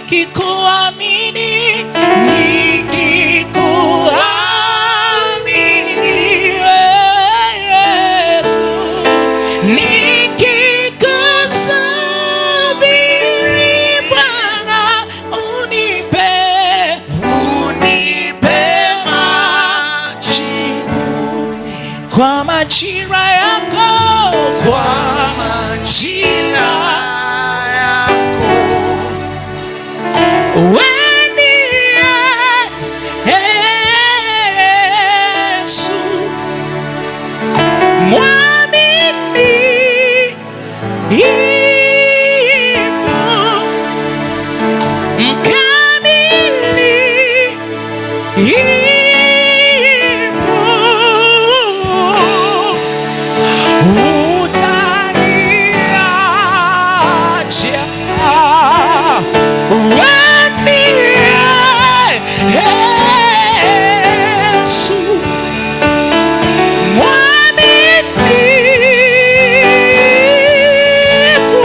nikikuamini, Yesu, nikikusubiri Bwana, unipe majibu kwa majira yako, kwa majira yako. Weni Yesu mwamini, ipo mkamili, ipo utaniacha. Weni Yesu mwaminifu,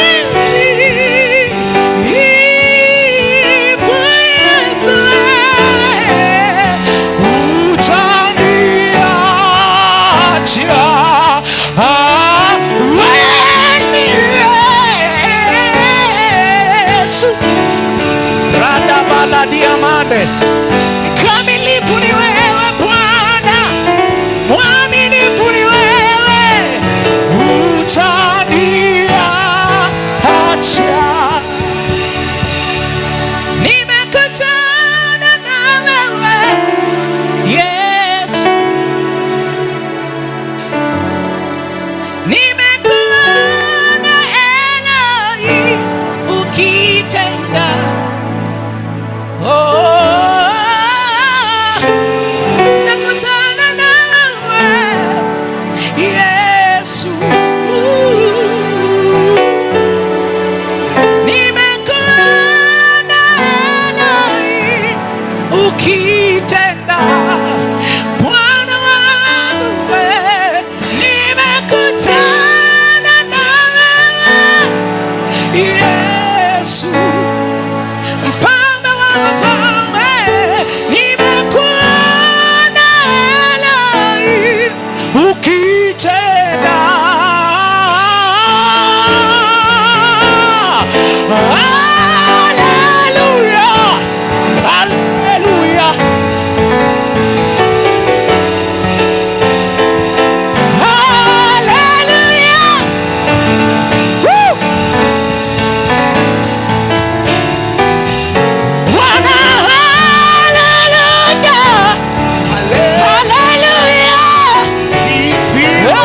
mkamili, ipo Yesu, utaniacha. Weni Yesu rada baladi amande, mkamilifu ni wewe Bwana, mwaminifu ni wewe, utaniacha. Nimekutana na wewe Yesu, nimekuona Eloi ukitenda. Nakutana na wewe Yesu, nimekuona Eloi ukitenda. Bwana wangu wewe, nimekutana na wewe Yesu, mfalme wa wafalme, nimekuona Eloi ukitenda. Haleluya, haleluya, haleluya. Bwana, haleluya, haleluya, sifiwe.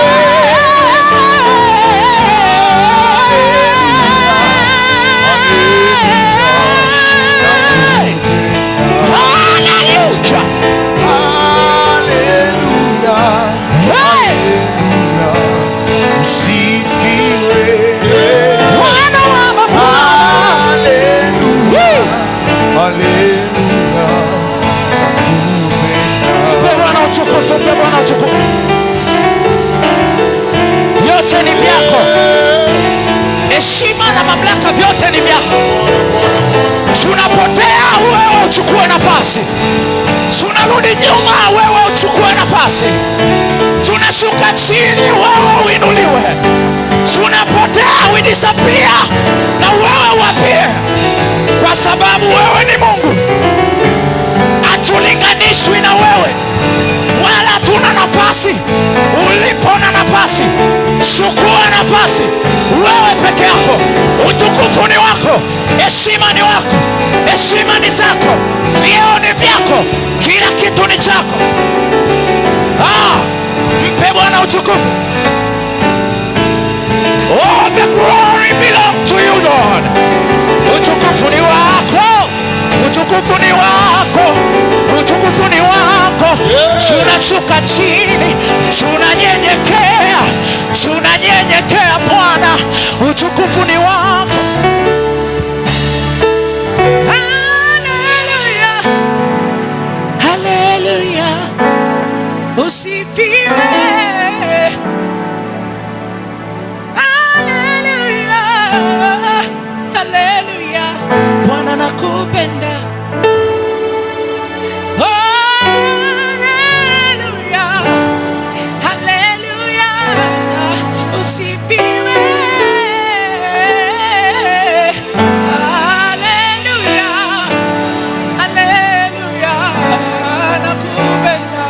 Yote ni vyako, heshima na mamlaka vyote ni vyako. Tunapotea, wewe uchukue nafasi. Tunarudi nyuma, wewe uchukue nafasi. Tunashuka chini, wewe uinuliwe. Tunapotea, we disappear, na wewe uappear, kwa sababu wewe ni Mungu. Hatulinganishwi na wewe, wala tuna nafasi. Ulipo na nafasi, chukua nafasi. Wewe peke yako, utukufu ni wako, heshima ni wako, heshima ni zako, vyeo ni vyako, kila kitu ni chako. Mpe Bwana utukufu. All the glory belongs to you, Lord. Utukufu ni wako, utukufu ni wako, utukufu ni wako. Tunashuka chini, tunanyenyekea, tunanyenyekea Bwana, utukufu ni wako. Haleluya, haleluya, usifiwe. Haleluya. haleluya. Bwana nakupenda, haleluya, haleluya, usifiwe, haleluya, haleluya, nakupenda,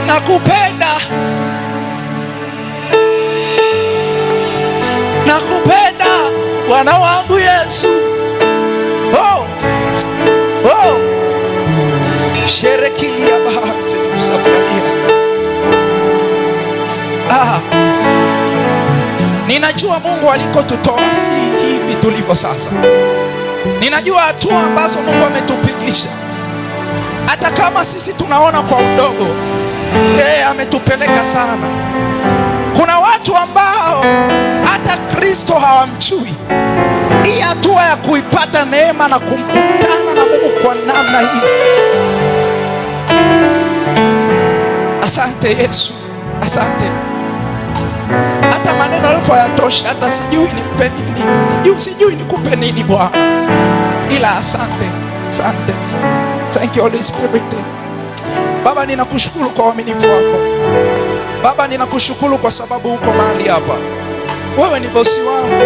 nakupenda, nakupenda Bwana wangu Yesu. Oh, oh, sherekilia bahati usafania. Ninajua Mungu alikotutoa si hivi tulivyo sasa. Ninajua hatua ambazo Mungu ametupigisha. Hata kama sisi tunaona kwa udogo, yeye ametupeleka sana. Kuna watu ambao hata Kristo hawamjui. Hii hatua ya kuipata neema na kumkutana na Mungu kwa namna hii. Asante Yesu, asante. Hata maneno yako hayatoshi, hata sijui nipe nini, sijui nikupe nini Bwana, ila asante, asante. Thank you Holy Spirit. Baba, ninakushukuru kwa uaminifu wako. Baba, ninakushukuru kwa sababu uko mahali hapa. Wewe ni bosi wangu,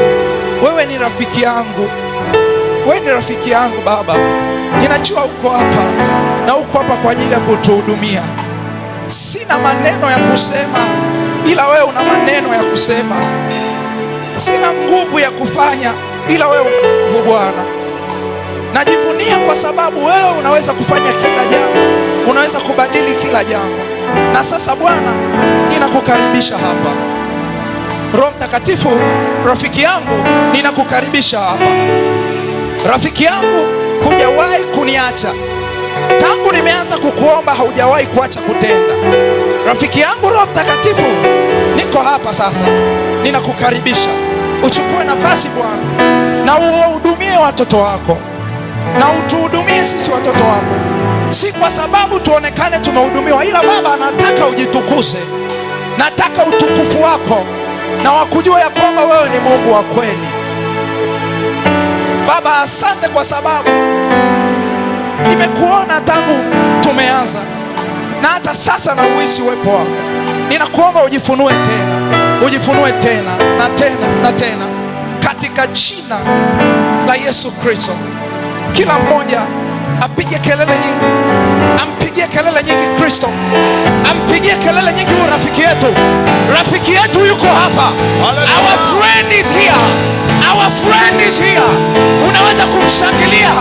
wewe ni rafiki yangu, wewe ni rafiki yangu Baba. Ninajua uko hapa na uko hapa kwa ajili ya kutuhudumia. Sina maneno ya kusema, ila wewe una maneno ya kusema. Sina nguvu ya kufanya, ila wewe una nguvu Bwana. Najivunia kwa sababu wewe unaweza kufanya kila jambo, unaweza kubadili kila jambo. Na sasa Bwana, ninakukaribisha hapa. Roho Mtakatifu, rafiki yangu, ninakukaribisha hapa. Rafiki yangu, hujawahi kuniacha. Tangu nimeanza kukuomba haujawahi kuacha kutenda. Rafiki yangu Roho Mtakatifu, niko hapa sasa. Ninakukaribisha. Uchukue nafasi Bwana, na uwahudumie watoto wako. Na utuhudumie sisi watoto wako. Si kwa sababu tuonekane tumehudumiwa, ila Baba, nataka ujitukuse. Nataka utukufu wako na wakujua ya kwamba wewe ni Mungu wa kweli. Baba, asante kwa sababu nimekuona tangu tumeanza, na hata sasa na uhisi uwepo wako. Ninakuomba ujifunue tena, ujifunue tena na tena na tena, katika jina la Yesu Kristo. Kila mmoja apige kelele nyingi, ampigie kelele nyingi Kristo, ampigie kelele nyingi huyu rafiki yetu. Rafiki yetu yuko hapa. Our friend is here, our friend is here. Unaweza kumshangilia.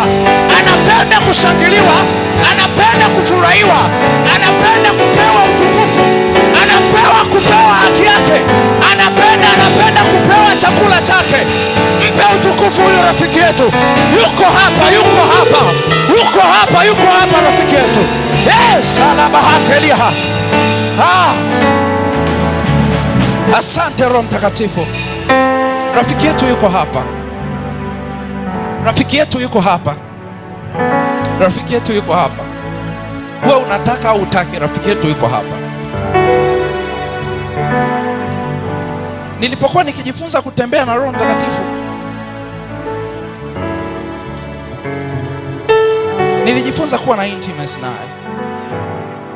Anapenda kushangiliwa, anapenda kufurahiwa, anapenda kupewa utukufu, anapewa kupewa haki yake, anapenda kupewa chakula chake. Mpe utukufu huyu rafiki yetu. Yuko hapa, yuko hapa, yuko hapa, yuko hapa rafiki yetu. Yes, alabahatelia. Asante Roho Mtakatifu. Rafiki yetu yuko hapa. Rafiki yetu yuko hapa. Rafiki yetu yuko hapa. Wewe unataka au utaki, rafiki yetu yuko hapa. Nilipokuwa nikijifunza kutembea na Roho Mtakatifu, nilijifunza kuwa na intimacy naye.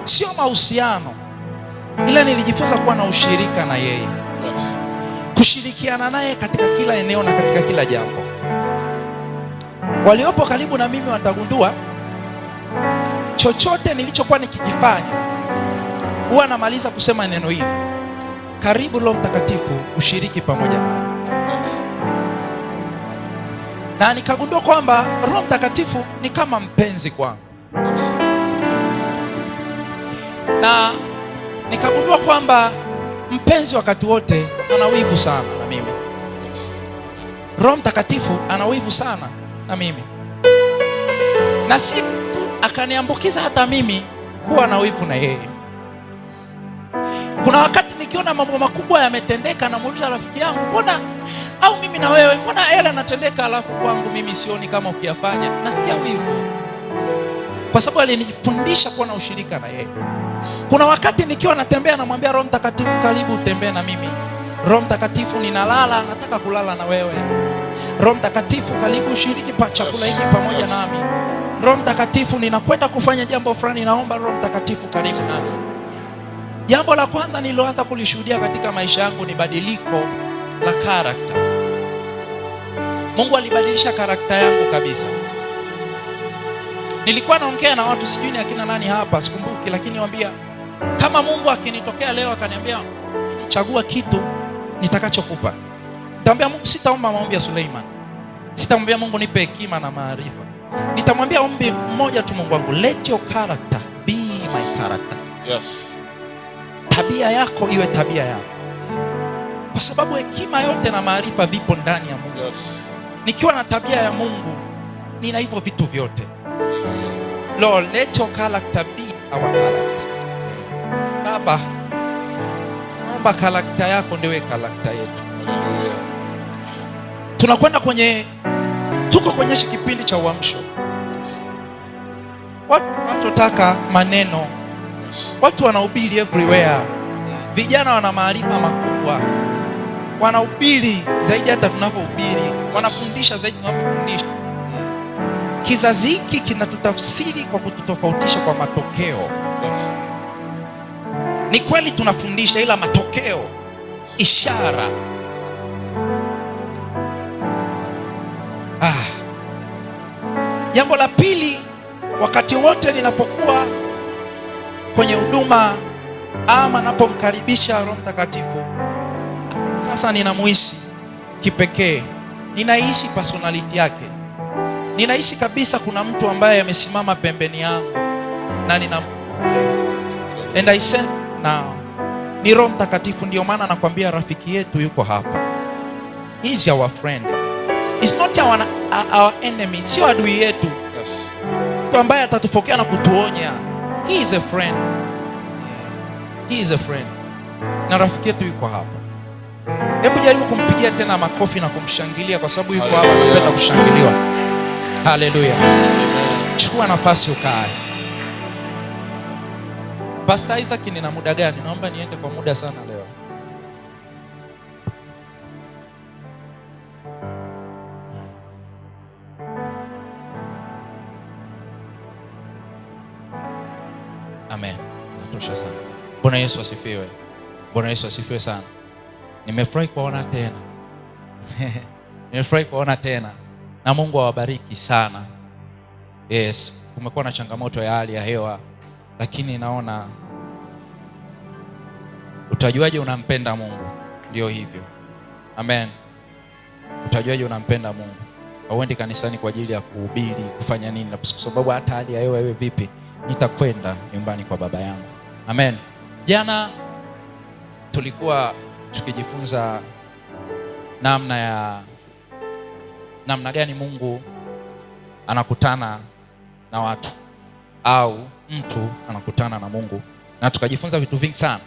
Sio mahusiano, ila nilijifunza kuwa na ushirika na yeye. Kushirikiana naye katika kila eneo na katika kila jambo. Waliopo karibu na mimi watagundua chochote nilichokuwa nikikifanya huwa namaliza kusema neno hili: karibu Roho Mtakatifu, ushiriki pamoja nami. Na nikagundua kwamba Roho Mtakatifu ni kama mpenzi kwangu. Na nikagundua kwamba mpenzi wakati wote ana wivu sana na mimi. Roho Mtakatifu ana wivu sana na mimi. Na si akaniambukiza hata mimi kuwa na wivu na yeye. Kuna wakati nikiona mambo makubwa yametendeka, namuuliza rafiki yangu, mbona, au mimi na wewe, mbona yale yanatendeka alafu kwangu mimi sioni kama ukiyafanya? Nasikia wivu, kwa sababu alinifundisha kuwa na ushirika na yeye. Kuna wakati nikiwa natembea, namwambia Roho Mtakatifu, karibu utembee na mimi. Roho Mtakatifu, ninalala, nataka kulala na wewe. Roho Mtakatifu, karibu ushiriki chakula hiki pamoja nami. Roho Mtakatifu, ninakwenda kufanya jambo fulani, naomba Roho Mtakatifu karibu nami. Jambo la kwanza nililoanza kulishuhudia katika maisha yangu ni badiliko la karakta. Mungu alibadilisha karakta yangu kabisa. Nilikuwa naongea na watu, sijui ni akina nani hapa, sikumbuki, lakini niwaambia, kama Mungu akinitokea leo akaniambia chagua kitu nitakachokupa, nitamwambia Mungu, sitaomba maombi ya Suleiman. Sitamwambia Mungu nipe hekima na maarifa. Nitamwambia ombi mmoja tu, Mungu wangu, let your character be my character. Yes. Tabia yako iwe tabia yako, kwa sababu hekima yote na maarifa vipo ndani ya Mungu. Yes. Nikiwa na tabia ya Mungu, nina hivyo vitu vyote. Lord, let your character be our character. Baba, naomba karakta yako ndiwe karakta yetu. Hallelujah. Tunakwenda tuko kwenye kipindi cha uamsho. Watu wataka maneno. Watu wanahubiri everywhere. Vijana wana maarifa makubwa, wanahubiri zaidi hata tunavyohubiri, wanafundisha zaidi tunavyofundisha. Kizazi hiki kinatutafsiri kwa kututofautisha kwa matokeo. Ni kweli tunafundisha, ila matokeo, ishara. Jambo la pili, wakati wote ninapokuwa kwenye huduma ama napomkaribisha Roho Mtakatifu, sasa ninamuhisi kipekee, ninahisi personality yake, ninahisi kabisa kuna mtu ambaye amesimama pembeni yangu na and I sense now ni Roho Mtakatifu. Ndio maana nakwambia rafiki yetu yuko hapa. He is our friend. It's not our enemy. Sio adui yetu. Yes. Mtu ambaye atatufokea na kutuonya. He is a friend. He is a friend. Na rafiki yetu yuko hapa. Hebu jaribu kumpigia tena makofi na kumshangilia, kwa sababu yuko hapa, anapenda kushangiliwa. Hallelujah. Chukua nafasi ukae. Pastor Isaac, nina muda gani? Naomba niende kwa muda sana leo. Amen. Natosha sana. Bwana Yesu asifiwe. Bwana Yesu asifiwe sana. Nimefurahi kuona tena. Nimefurahi kuona tena. Na Mungu awabariki sana. Yes, kumekuwa na changamoto ya hali ya hewa, lakini naona utajuaje unampenda Mungu? Ndio hivyo. Amen. Utajuaje unampenda Mungu? Hauendi kanisani kwa ajili ya kuhubiri, kufanya nini? Na kwa sababu hata hali ya hewa iwe vipi, nitakwenda nyumbani kwa baba yangu. Amen. Jana tulikuwa tukijifunza namna gani Mungu anakutana na watu, au mtu anakutana na Mungu, na tukajifunza vitu vingi sana.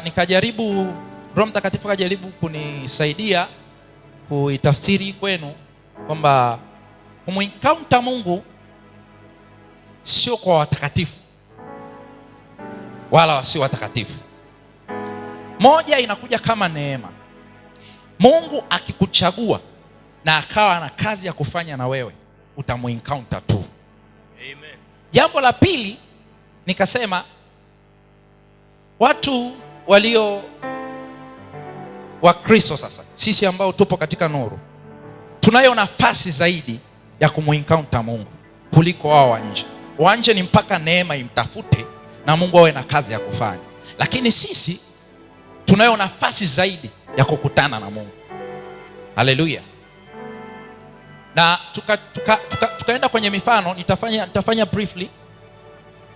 Nikajaribu, Roho Mtakatifu akajaribu kunisaidia kuitafsiri kwenu kwamba kumencounter Mungu sio kwa watakatifu wala wasio watakatifu. Moja, inakuja kama neema. Mungu akikuchagua na akawa na kazi ya kufanya na wewe, utamuencounter tu. Amen. Jambo la pili, nikasema watu walio wa Kristo, sasa sisi ambao tupo katika nuru, tunayo nafasi zaidi ya kumuencounter Mungu kuliko wao wa nje. Wa nje ni mpaka neema imtafute na Mungu awe na kazi ya kufanya, lakini sisi tunayo nafasi zaidi ya kukutana na Mungu. Haleluya. Na tukaenda kwenye mifano, nitafanya briefly.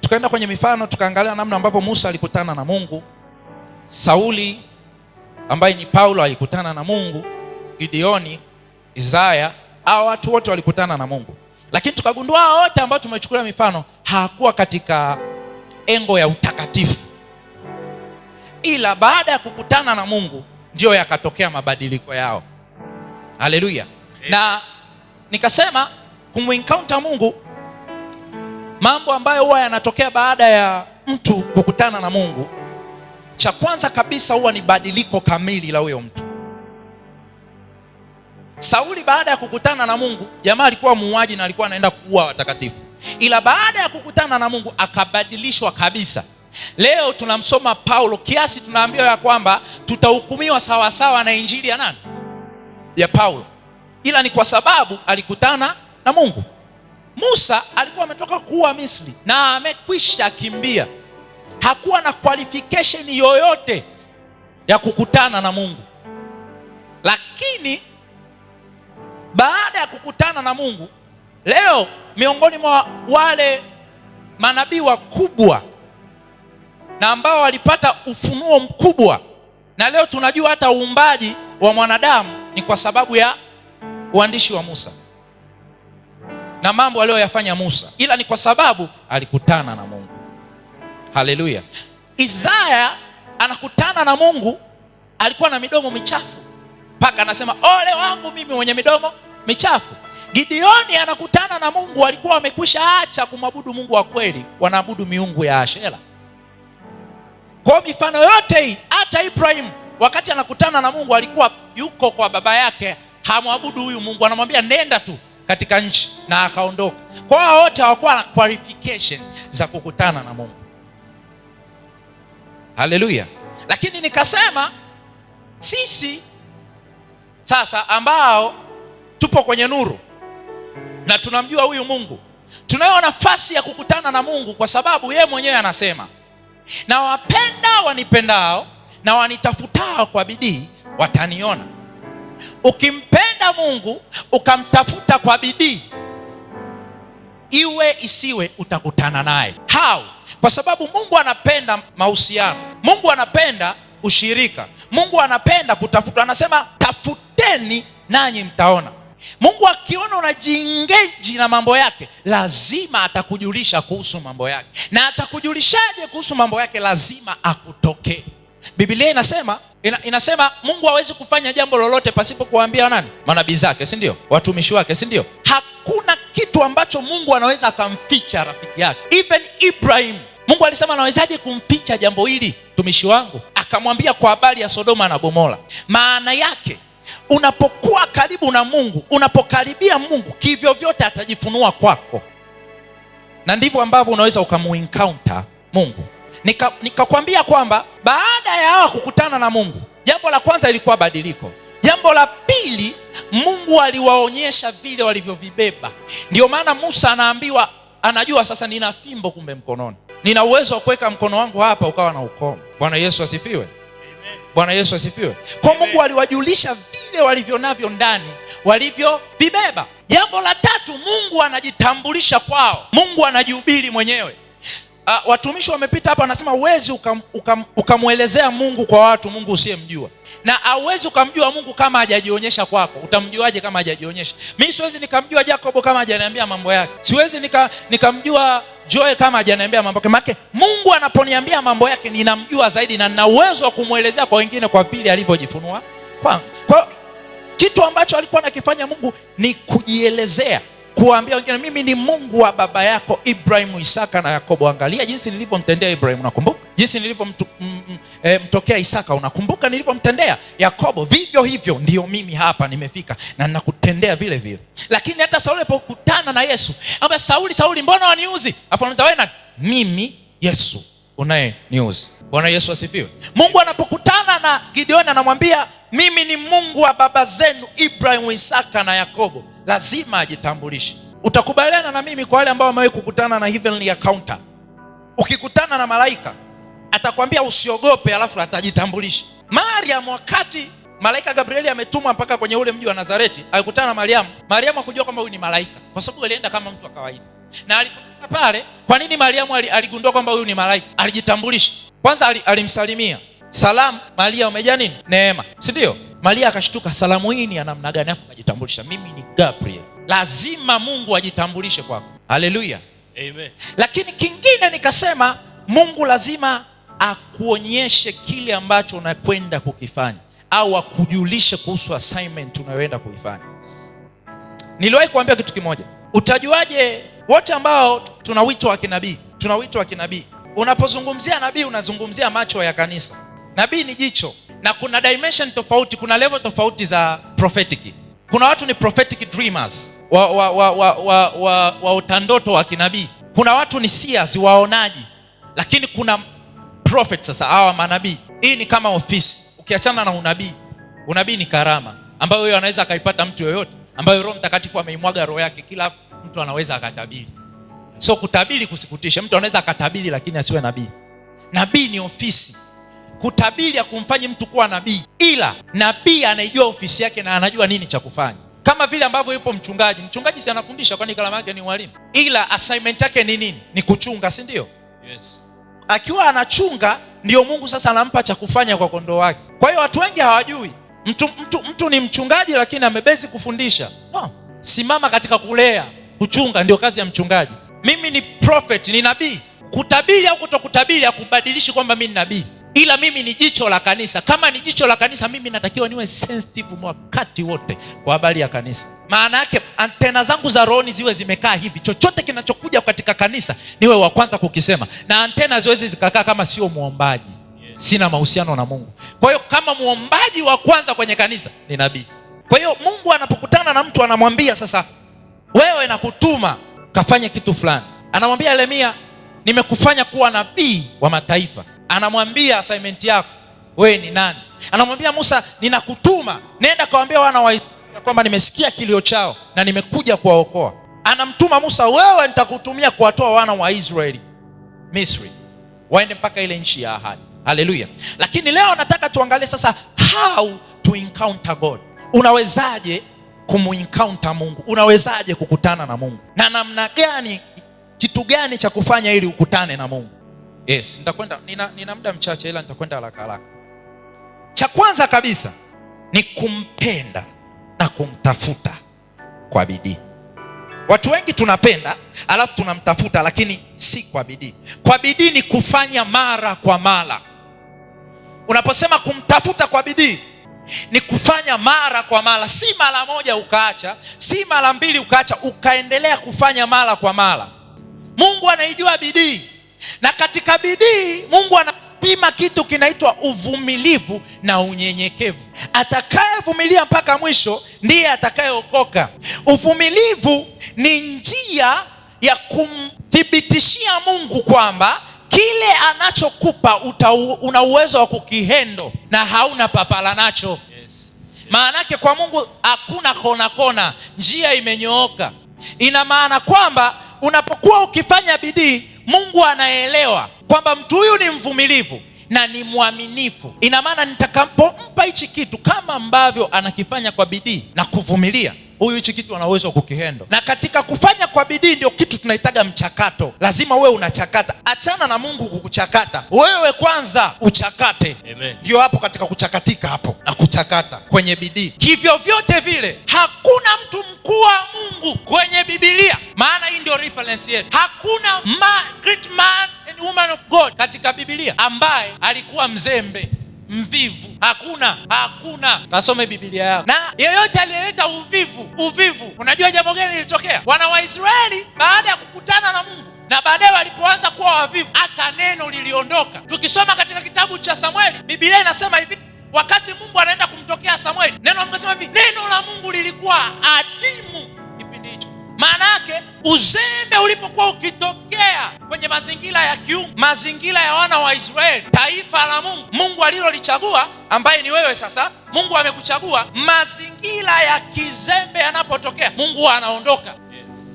Tukaenda kwenye mifano, tukaangalia namna ambavyo Musa alikutana na Mungu, Sauli ambaye ni Paulo alikutana na Mungu, Gideoni, Isaya, hao watu wote walikutana na Mungu. Lakini tukagundua wote ambao tumechukulia mifano hawakuwa katika engo ya utakatifu. ila baada ya kukutana na Mungu ndio yakatokea mabadiliko yao. Haleluya. Na nikasema kumencounter Mungu, mambo ambayo huwa yanatokea baada ya mtu kukutana na Mungu, cha kwanza kabisa huwa ni badiliko kamili la huyo mtu. Sauli baada ya kukutana na Mungu, jamaa alikuwa muuaji na alikuwa anaenda kuua watakatifu, ila baada ya kukutana na Mungu akabadilishwa kabisa. Leo tunamsoma Paulo kiasi tunaambiwa ya kwamba tutahukumiwa sawa sawa na injili ya nani? Ya Paulo. Ila ni kwa sababu alikutana na Mungu. Musa alikuwa ametoka kuua Misri na amekwisha kimbia. Hakuwa na qualification yoyote ya kukutana na Mungu. Lakini baada ya kukutana na Mungu, leo miongoni mwa wale manabii wakubwa na ambao walipata ufunuo mkubwa, na leo tunajua hata uumbaji wa mwanadamu ni kwa sababu ya uandishi wa Musa na mambo aliyoyafanya Musa, ila ni kwa sababu alikutana na Mungu. Haleluya. Isaya anakutana na Mungu, alikuwa na midomo michafu mpaka anasema ole wangu mimi mwenye midomo michafu. Gideoni anakutana na Mungu, walikuwa wamekwisha acha kumwabudu Mungu wa kweli, wanaabudu miungu ya Ashera. Kwa mifano yote hii, hata Ibrahim wakati anakutana na Mungu alikuwa yuko kwa baba yake, hamwabudu huyu Mungu, anamwambia nenda tu katika nchi, na akaondoka. Kwa hiyo wote hawakuwa na qualification za kukutana na Mungu. Haleluya. Lakini nikasema sisi sasa ambao tupo kwenye nuru na tunamjua huyu Mungu, tunayo nafasi ya kukutana na Mungu, kwa sababu yeye mwenyewe anasema, na wapenda wanipendao na wanitafutao kwa bidii wataniona. Ukimpenda Mungu ukamtafuta kwa bidii, iwe isiwe, utakutana naye. How? Kwa sababu Mungu anapenda mahusiano, Mungu anapenda ushirika, Mungu anapenda kutafuta. Anasema tafuteni nanyi mtaona. Mungu akiona unajiengage na mambo yake, lazima atakujulisha kuhusu mambo yake. Na atakujulishaje kuhusu mambo yake? Lazima akutokee. Biblia inasema Mungu hawezi kufanya jambo lolote pasipo kuwaambia nani? Manabii zake, si ndio? Watumishi wake, si ndio? Hakuna kitu ambacho Mungu anaweza akamficha rafiki yake. Even Ibrahim, Mungu alisema anawezaje kumficha jambo hili mtumishi wangu? Akamwambia kwa habari ya Sodoma na Gomora. Maana yake unapokuwa karibu na Mungu, unapokaribia Mungu, kivyo vyote atajifunua kwako, na ndivyo ambavyo unaweza ukamuencounter Mungu. Nikakwambia kwamba baada ya hawa kukutana na Mungu, jambo la kwanza ilikuwa badiliko. Jambo la pili, Mungu aliwaonyesha vile walivyovibeba. Ndio maana Musa anaambiwa, anajua sasa nina fimbo kumbe mkononi, nina uwezo wa kuweka mkono wangu hapa ukawa na ukomo. Bwana Yesu asifiwe. Bwana Yesu asifiwe. Kwa Mungu aliwajulisha vile walivyo navyo ndani, walivyovibeba. Jambo la tatu, Mungu anajitambulisha kwao. Mungu anajihubiri mwenyewe. Watumishi wamepita hapa wanasema huwezi ukamwelezea Mungu kwa watu, Mungu usiyemjua. Na hauwezi ukamjua Mungu kama hajajionyesha kwako. Utamjuaje kama hajajionyesha? Mimi siwezi nikamjua Jacob kama hajaniambia mambo yake. Siwezi nikamjua Joe kama hajaniambia mambo yake. Maana Mungu anaponiambia mambo yake ninamjua zaidi, na nina uwezo wa kumwelezea kwa wengine kwa vile alivyojifunua kwangu. Kwa kitu ambacho alikuwa anakifanya Mungu ni kujielezea, kuambia wengine mimi ni Mungu wa baba yako Ibrahimu, Isaka na Yakobo. Angalia jinsi nilivyomtendea Ibrahimu, unakumbuka? Jinsi nilivyomtokea Isaka, unakumbuka? Nilivyomtendea Yakobo, vivyo hivyo ndio mimi hapa nimefika na ninakutendea vile vile. Lakini hata Sauli alipokutana na Yesu, ambaye Sauli, mbona waniuzi? Afanza wewe na mimi Yesu unayeniuzi. Bwana Yesu asifiwe. Mungu anapokutana na Gideoni anamwambia mimi ni Mungu wa baba zenu Ibrahimu, Isaka na Yakobo. Lazima ajitambulishe. Utakubaliana na mimi kwa wale ambao wamewahi kukutana na heavenly encounter, ukikutana na malaika atakwambia usiogope, alafu atajitambulisha. Mariam, wakati malaika Gabrieli ametumwa mpaka kwenye ule mji wa Nazareti, alikutana na Mariam hakujua kwamba huyu ni malaika, kwa sababu alienda kama mtu wa kawaida. Na alipofika pale, kwa nini Mariam aligundua kwamba huyu ni malaika? Alijitambulisha. Kwanza alimsalimia, salamu Maria, umejaa nini? Neema, si ndio? Maria akashtuka, salamu hii ni ya namna gani? Afu akajitambulisha, mimi ni Gabriel. Lazima Mungu ajitambulishe kwako. Haleluya. Amen. Lakini kingine nikasema Mungu lazima akuonyeshe kile ambacho unakwenda kukifanya, au akujulishe kuhusu assignment unayoenda kuifanya. Niliwahi kuambia kitu kimoja. Utajuaje? Wote ambao tuna wito wa kinabii, unapozungumzia nabii unazungumzia macho ya kanisa. Nabii ni jicho, na kuna dimension tofauti, kuna level tofauti za prophetic. Kuna watu ni prophetic dreamers, utandoto wa kinabii. Kuna watu ni seers, waonaji. Lakini kuna prophet. Sasa hawa manabii, hii ni kama ofisi. Ukiachana na unabii ni karama ambayo yeye anaweza akaipata mtu yoyote, ambayo Roho Mtakatifu ameimwaga roho yake. Kila mtu anaweza akatabiri. So kutabiri kusikutishe. Mtu anaweza akatabiri lakini asiwe nabii. Nabii ni ofisi. Kutabiri hakumfanyi mtu kuwa nabii, ila nabii anaijua ofisi yake na anajua nini cha kufanya. Kama vile ambavyo yupo mchungaji. Mchungaji si anafundisha, kwani kalama yake ni mwalimu, ila assignment yake ni nini? Ni kuchunga, si ndio? Yes. Akiwa anachunga ndio Mungu sasa anampa cha kufanya kwa kondoo wake. Kwa hiyo watu wengi hawajui mtu ni mchungaji lakini amebezi kufundisha. No. Simama katika kulea, kuchunga ndio kazi ya mchungaji. Mimi ni prophet, ni nabii. Kutabiri au kutokutabiri hakubadilishi kwamba mimi ni nabii, ila mimi ni jicho la kanisa. Kama ni jicho la kanisa, mimi natakiwa niwe sensitive wakati wote kwa habari ya kanisa. Maana yake antena zangu za rohoni ziwe zimekaa hivi. Chochote kinachokuja katika kanisa niwe wa kwanza kukisema. Na antena ziwezi zikakaa kama sio muombaji. Sina mahusiano na Mungu. Kwa hiyo kama muombaji wa kwanza kwenye kanisa ni nabii. Kwa hiyo Mungu anapokutana na mtu anamwambia, sasa wewe nakutuma kafanye kitu fulani. Anamwambia Yeremia, nimekufanya kuwa nabii wa mataifa. Anamwambia assignment yako, wewe ni nani? Anamwambia Musa, ninakutuma nenda kawaambia wana wa Israeli kwamba nimesikia kilio chao na nimekuja kuwaokoa. Anamtuma Musa, wewe nitakutumia kuwatoa wana wa Israeli Misri, waende mpaka ile nchi ya ahadi. Haleluya. Lakini leo nataka tuangalie sasa how to encounter God. Unawezaje kumuencounter Mungu? Unawezaje kukutana na Mungu? Na namna gani, kitu gani cha kufanya ili ukutane na Mungu? Yes, nitakwenda, nina muda mchache ila nitakwenda haraka. Cha kwanza kabisa ni kumpenda na kumtafuta kwa bidii. Watu wengi tunapenda alafu tunamtafuta, lakini si kwa bidii. Kwa bidii ni kufanya mara kwa mara. Unaposema kumtafuta kwa bidii ni kufanya mara kwa mara, si mara moja ukaacha, si mara mbili ukaacha, ukaendelea kufanya mara kwa mara. Mungu anaijua bidii, na katika bidii Mungu anapima kitu kinaitwa uvumilivu na unyenyekevu. Atakayevumilia mpaka mwisho ndiye atakayeokoka. Uvumilivu ni njia ya kumthibitishia Mungu kwamba kile anachokupa una uwezo wa kukihendo na hauna papala nacho. Yes. Maana yake kwa Mungu hakuna kona, njia imenyooka. Ina maana kwamba unapokuwa ukifanya bidii, Mungu anaelewa kwamba mtu huyu ni mvumilivu na ni mwaminifu. Ina maana nitakapompa hichi kitu kama ambavyo anakifanya kwa bidii na kuvumilia, huyu hichi kitu ana uwezo wa kukihendo. Na katika kufanya kwa bidii ndio kitu tunaitaga mchakato. Lazima wewe unachakata. Achana na Mungu kukuchakata, wewe kwanza uchakate. Amen. Ndio hapo katika kuchakatika hapo na kuchakata kwenye bidii. Hivyo vyote vile hakuna mtu mkuu wa Mungu kwenye Biblia, maana hii ndio reference yetu. Hakuna great man and woman of God katika Biblia ambaye alikuwa mzembe, mvivu. Hakuna. Kasome Biblia yako. Na yeyote aliyeleta uvivu, unajua jambo gani lilitokea? Wana wa Israeli baada ya kukutana na Mungu na baadaye walipoanza kuwa wavivu, hata neno liliondoka. Tukisoma katika kitabu cha Samueli, Biblia inasema hivi, wakati Mungu anaenda kumtokea Samueli, neno amesema hivi, neno la Mungu lilikuwa adimu kipindi hicho. Maana yake uzembe ulipokuwa ukitokea kwenye mazingira ya kiungu, mazingira ya wana wa Israeli, taifa la Mungu alilolichagua, ambaye ni wewe sasa, Mungu amekuchagua. Mazingira ya kizembe yanapotokea, Mungu anaondoka.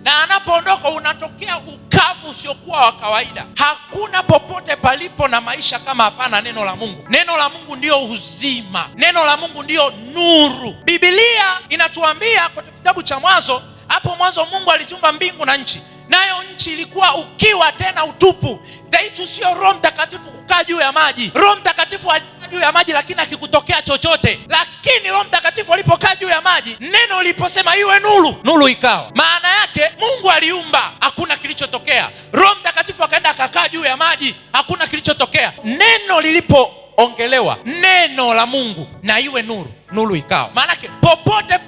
Na anapoondoka unatokea ukavu usiokuwa wa kawaida. Hakuna popote palipo na maisha kama hapana neno la Mungu. Neno la Mungu ndio uzima. Neno la Mungu ndio nuru. Biblia inatuambia katika kitabu cha Mwanzo, hapo mwanzo Mungu aliziumba mbingu na nchi, nayo nchi ilikuwa ukiwa tena utupu. Dhaitu sio Roho Mtakatifu kukaa juu ya maji. Roho Mtakatifu alikaa juu ya maji lakini akikutokea chochote. Lakini Lakini Roho Mtakatifu alipokaa juu ya maji, neno liliposema iwe nuru, nuru ikawa. Maana yake Mungu aliumba, hakuna kilichotokea. Roho Mtakatifu akaenda akakaa juu ya maji, hakuna kilichotokea. Neno lilipoongelewa, neno la Mungu, na iwe nuru, nuru ikawa. Maana yake popote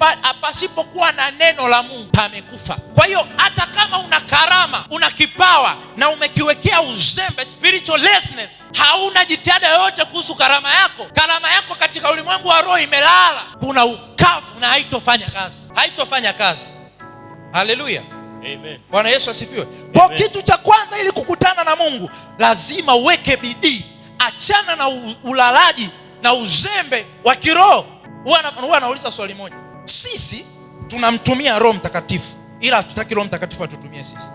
pasipokuwa na neno la Mungu pamekufa. Kwa hiyo hata kama una karama, una kipawa na umekiwekea uzembe, spiritual laziness, hauna jitihada yoyote kuhusu karama yako, karama yako katika ulimwengu wa roho imelala, kuna ukavu na haitofanya kazi. Haleluya, amen. Bwana Yesu asifiwe. Kwa kitu cha kwanza, ili kukutana na Mungu lazima uweke bidii. Achana na ulalaji na uzembe wa kiroho. Huwa nauliza swali moja, sisi tunamtumia Roho Mtakatifu ila hatutaki Roho Mtakatifu atutumie sisi.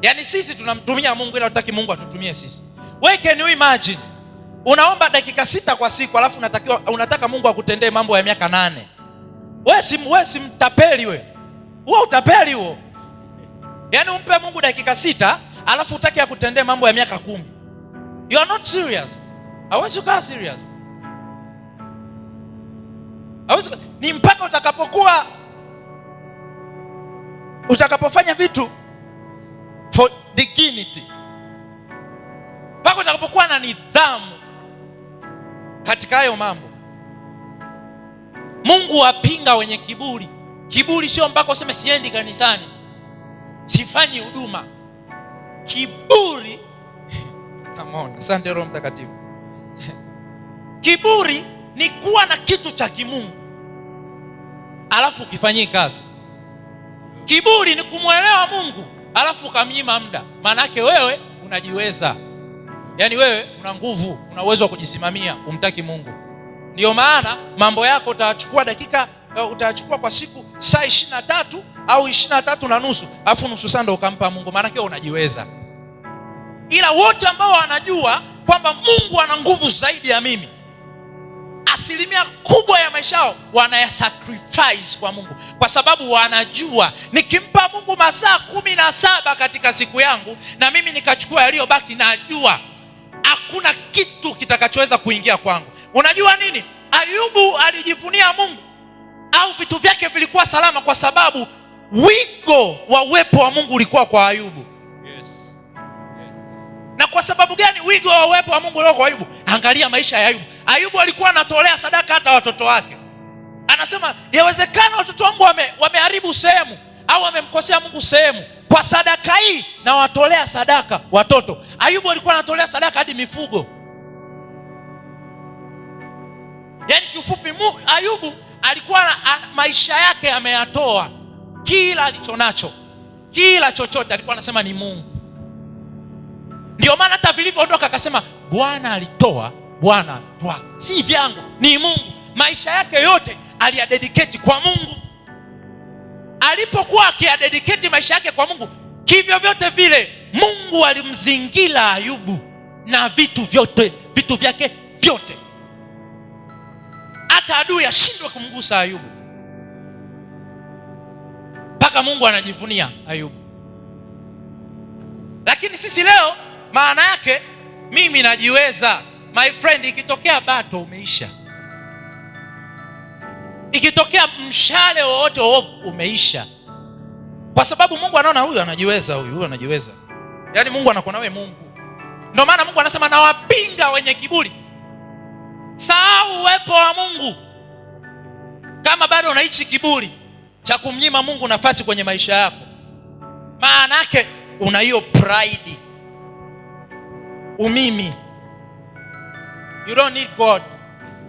Yaani sisi tunamtumia Mungu ila hatutaki Mungu atutumie sisi. Wewe can you imagine? Unaomba dakika 6 kwa siku, alafu unataka Mungu akutendee mambo ya miaka 8. Wewe si mtapeli wewe. Wewe utapeli huo. Yaani umpe Mungu dakika 6 alafu utaki akutendee mambo ya miaka 10. You are not serious. Hawezi kuwa serious. Ni mpaka utakapofanya vitu for dignity, mpaka utakapokuwa na nidhamu katika hayo mambo. Mungu apinga wenye kiburi. Kiburi sio mpaka useme siendi kanisani, sifanyi huduma. Kiburi come on, asante Roho Mtakatifu. Kiburi ni kuwa na kitu cha kimungu alafu ukifanyie kazi. Kiburi ni kumwelewa Mungu alafu ukamnyima muda. Maana yake wewe unajiweza, yaani wewe una nguvu, una uwezo wa kujisimamia, umtaki Mungu. Ndio maana mambo yako utachukua kwa siku saa 23 au 23 na nusu, alafu nusu saa ndio ukampa Mungu. Maana yake unajiweza. Ila wote ambao wanajua kwamba Mungu ana nguvu zaidi ya mimi, asilimia kubwa ya maisha yao wanayasacrifice kwa Mungu, kwa sababu wanajua nikimpa Mungu masaa 17 katika siku yangu na mimi nikachukua yaliyobaki, najua hakuna kitu kitakachoweza kuingia kwangu. Unajua nini? Ayubu alijivunia Mungu au vitu vyake vilikuwa salama kwa sababu wigo wa uwepo wa Mungu ulikuwa kwa Ayubu. Yes. Na kwa sababu gani wigo wa uwepo wa Mungu ulikuwa kwa Ayubu? Angalia maisha ya Ayubu. Ayubu alikuwa anatolea sadaka hata watoto wake. Anasema yawezekana watoto wangu wameharibu sehemu au wamemkosea Mungu sehemu, kwa sadaka hii na watolea sadaka watoto. Ayubu alikuwa anatolea sadaka hadi mifugo. Yaani kiufupi, Ayubu alikuwa maisha yake ameyatoa, kila alichonacho, kila chochote alikuwa anasema ni Mungu. Ndio maana hata vilivyoondoka akasema Bwana alitoa, Bwana atwaa, si vyangu, ni Mungu. Maisha yake yote aliyadedicate kwa Mungu. Alipokuwa akiyadedicate maisha yake kwa Mungu, kivyo vyote vile Mungu alimzingira Ayubu na vitu vyake vyote, hata adui ashindwe kumgusa Ayubu, mpaka Mungu anajivunia Ayubu. Lakini sisi leo, maana yake mimi najiweza. My friend, ikitokea bato umeisha. Ikitokea mshale wowote umeisha, kwa sababu Mungu anaona huyu anajiweza, huyu anajiweza. Yaani Mungu anakuona wewe Mungu. Ndio maana Mungu anasema nawapinga wenye kiburi. Sahau uwepo wa Mungu kama bado unaishi kiburi cha kumnyima Mungu nafasi kwenye maisha yako. Maana yake una hiyo pride, umimi. You don't need God.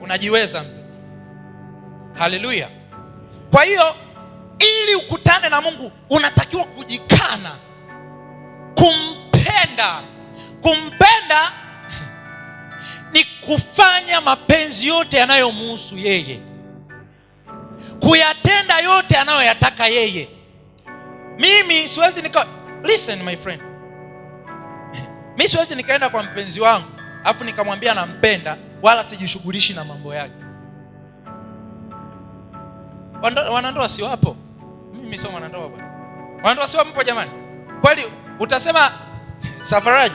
Unajiweza mzee. Haleluya. Kwa hiyo ili ukutane na Mungu unatakiwa kujikana, kumpenda ni kufanya mapenzi yote yanayomhusu yeye, kuyatenda yote anayoyataka yeye. Mimi siwezi listen my friend, mimi siwezi nikaenda kwa mpenzi wangu afu nikamwambia nampenda wala sijishughulishi na mambo yake. Wanandoa si wapo? Mimi sio mwanandoa bwana. Wanandoa si wapo jamani? Kweli utasema Safaraja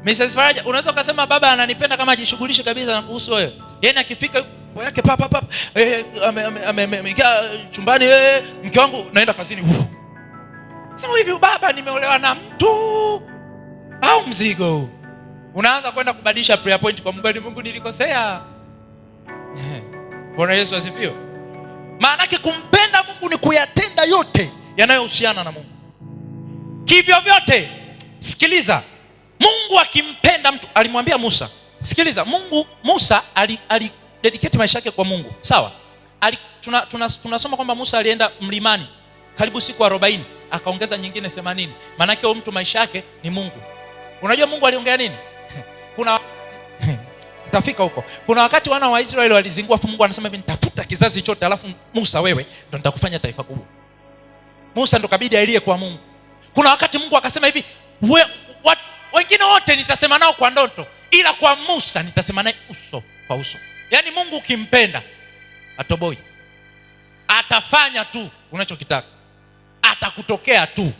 Mrs. Faraja, unaweza kusema baba ananipenda kama ajishughulishe kabisa na kuhusu wewe. Yaani akifika mambo yake papa ameingia chumbani, mke wangu naenda kazini. Sema hivi, baba nimeolewa na mtu au mzigo? Unaanza kwenda kubadilisha prayer point kwa Mungu, Mungu nilikosea. Bwana Yesu asifiwe. Maana yake kumpenda Mungu ni kuyatenda yote yanayohusiana na Mungu. Kivyo vyote, sikiliza, Mungu akimpenda mtu, alimwambia Musa, sikiliza, Musa alidedicate maisha yake kwa Mungu. Sawa? Tunasoma kwamba Musa alienda mlimani karibu siku 40, akaongeza nyingine 80. Maana yake mtu maisha yake ni Mungu. Unajua Mungu aliongea nini? Utafika huko. Kuna wakati wana wa Israeli walizingua, Mungu anasema hivi, nitafuta kizazi chote, alafu Musa wewe ndo nitakufanya taifa kubwa. Musa ndo kabidi ailie kwa Mungu. Kuna wakati Mungu akasema hivi, wengine wote nitasema nao kwa ndoto, ila kwa Musa nitasema naye uso kwa uso. Yaani Mungu ukimpenda atoboi, atafanya tu unachokitaka, atakutokea tu.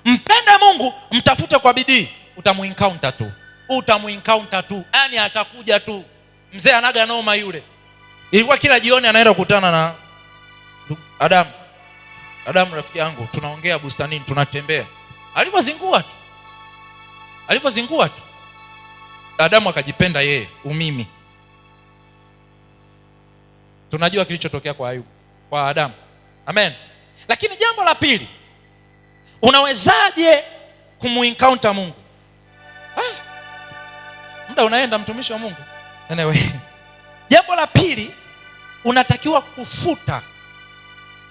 Mpende Mungu, mtafute kwa bidii, utamuencounter tu. Yaani atakuja tu. Mzee anaga noma yule. Ilikuwa kila jioni anaenda kukutana na Adamu rafiki yangu, tunaongea bustanini, tunatembea. Alipozingua tu Adamu akajipenda yeye, umimi. Tunajua kilichotokea kwa Adamu. Amen. Lakini jambo la pili, unawezaje kumuencounter Mungu? Muda unaenda, mtumishi wa Mungu. Anyway, jambo la pili, unatakiwa kufuta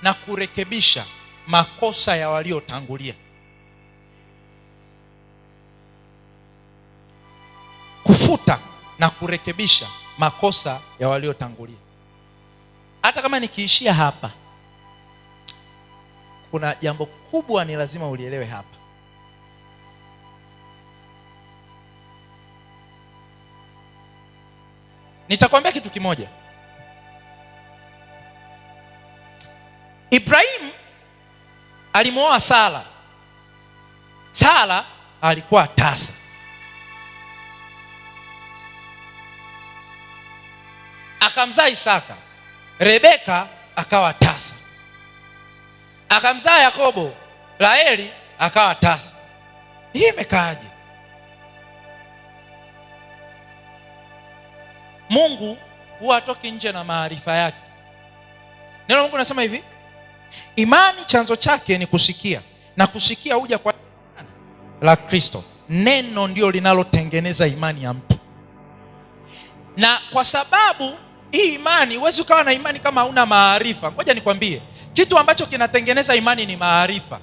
na kurekebisha makosa ya waliotangulia. Kufuta na kurekebisha makosa ya waliotangulia. Hata kama nikiishia hapa, kuna jambo kubwa ni lazima ulielewe hapa. Nitakwambia kitu kimoja. Ibrahim alimuoa Sara. Sara alikuwa tasa. Akamzaa Isaka. Rebeka akawa tasa. Akamzaa Yakobo. Raheli akawa tasa. Hii imekaaje? Mungu huwa atoki nje na maarifa yake. Neno Mungu nasema hivi, imani chanzo chake ni kusikia, na kusikia huja kwa la Kristo. Neno ndio linalotengeneza imani ya mtu. Na kwa sababu hii imani, huwezi ukawa na imani kama hauna maarifa. Ngoja nikwambie, kitu ambacho kinatengeneza imani ni maarifa.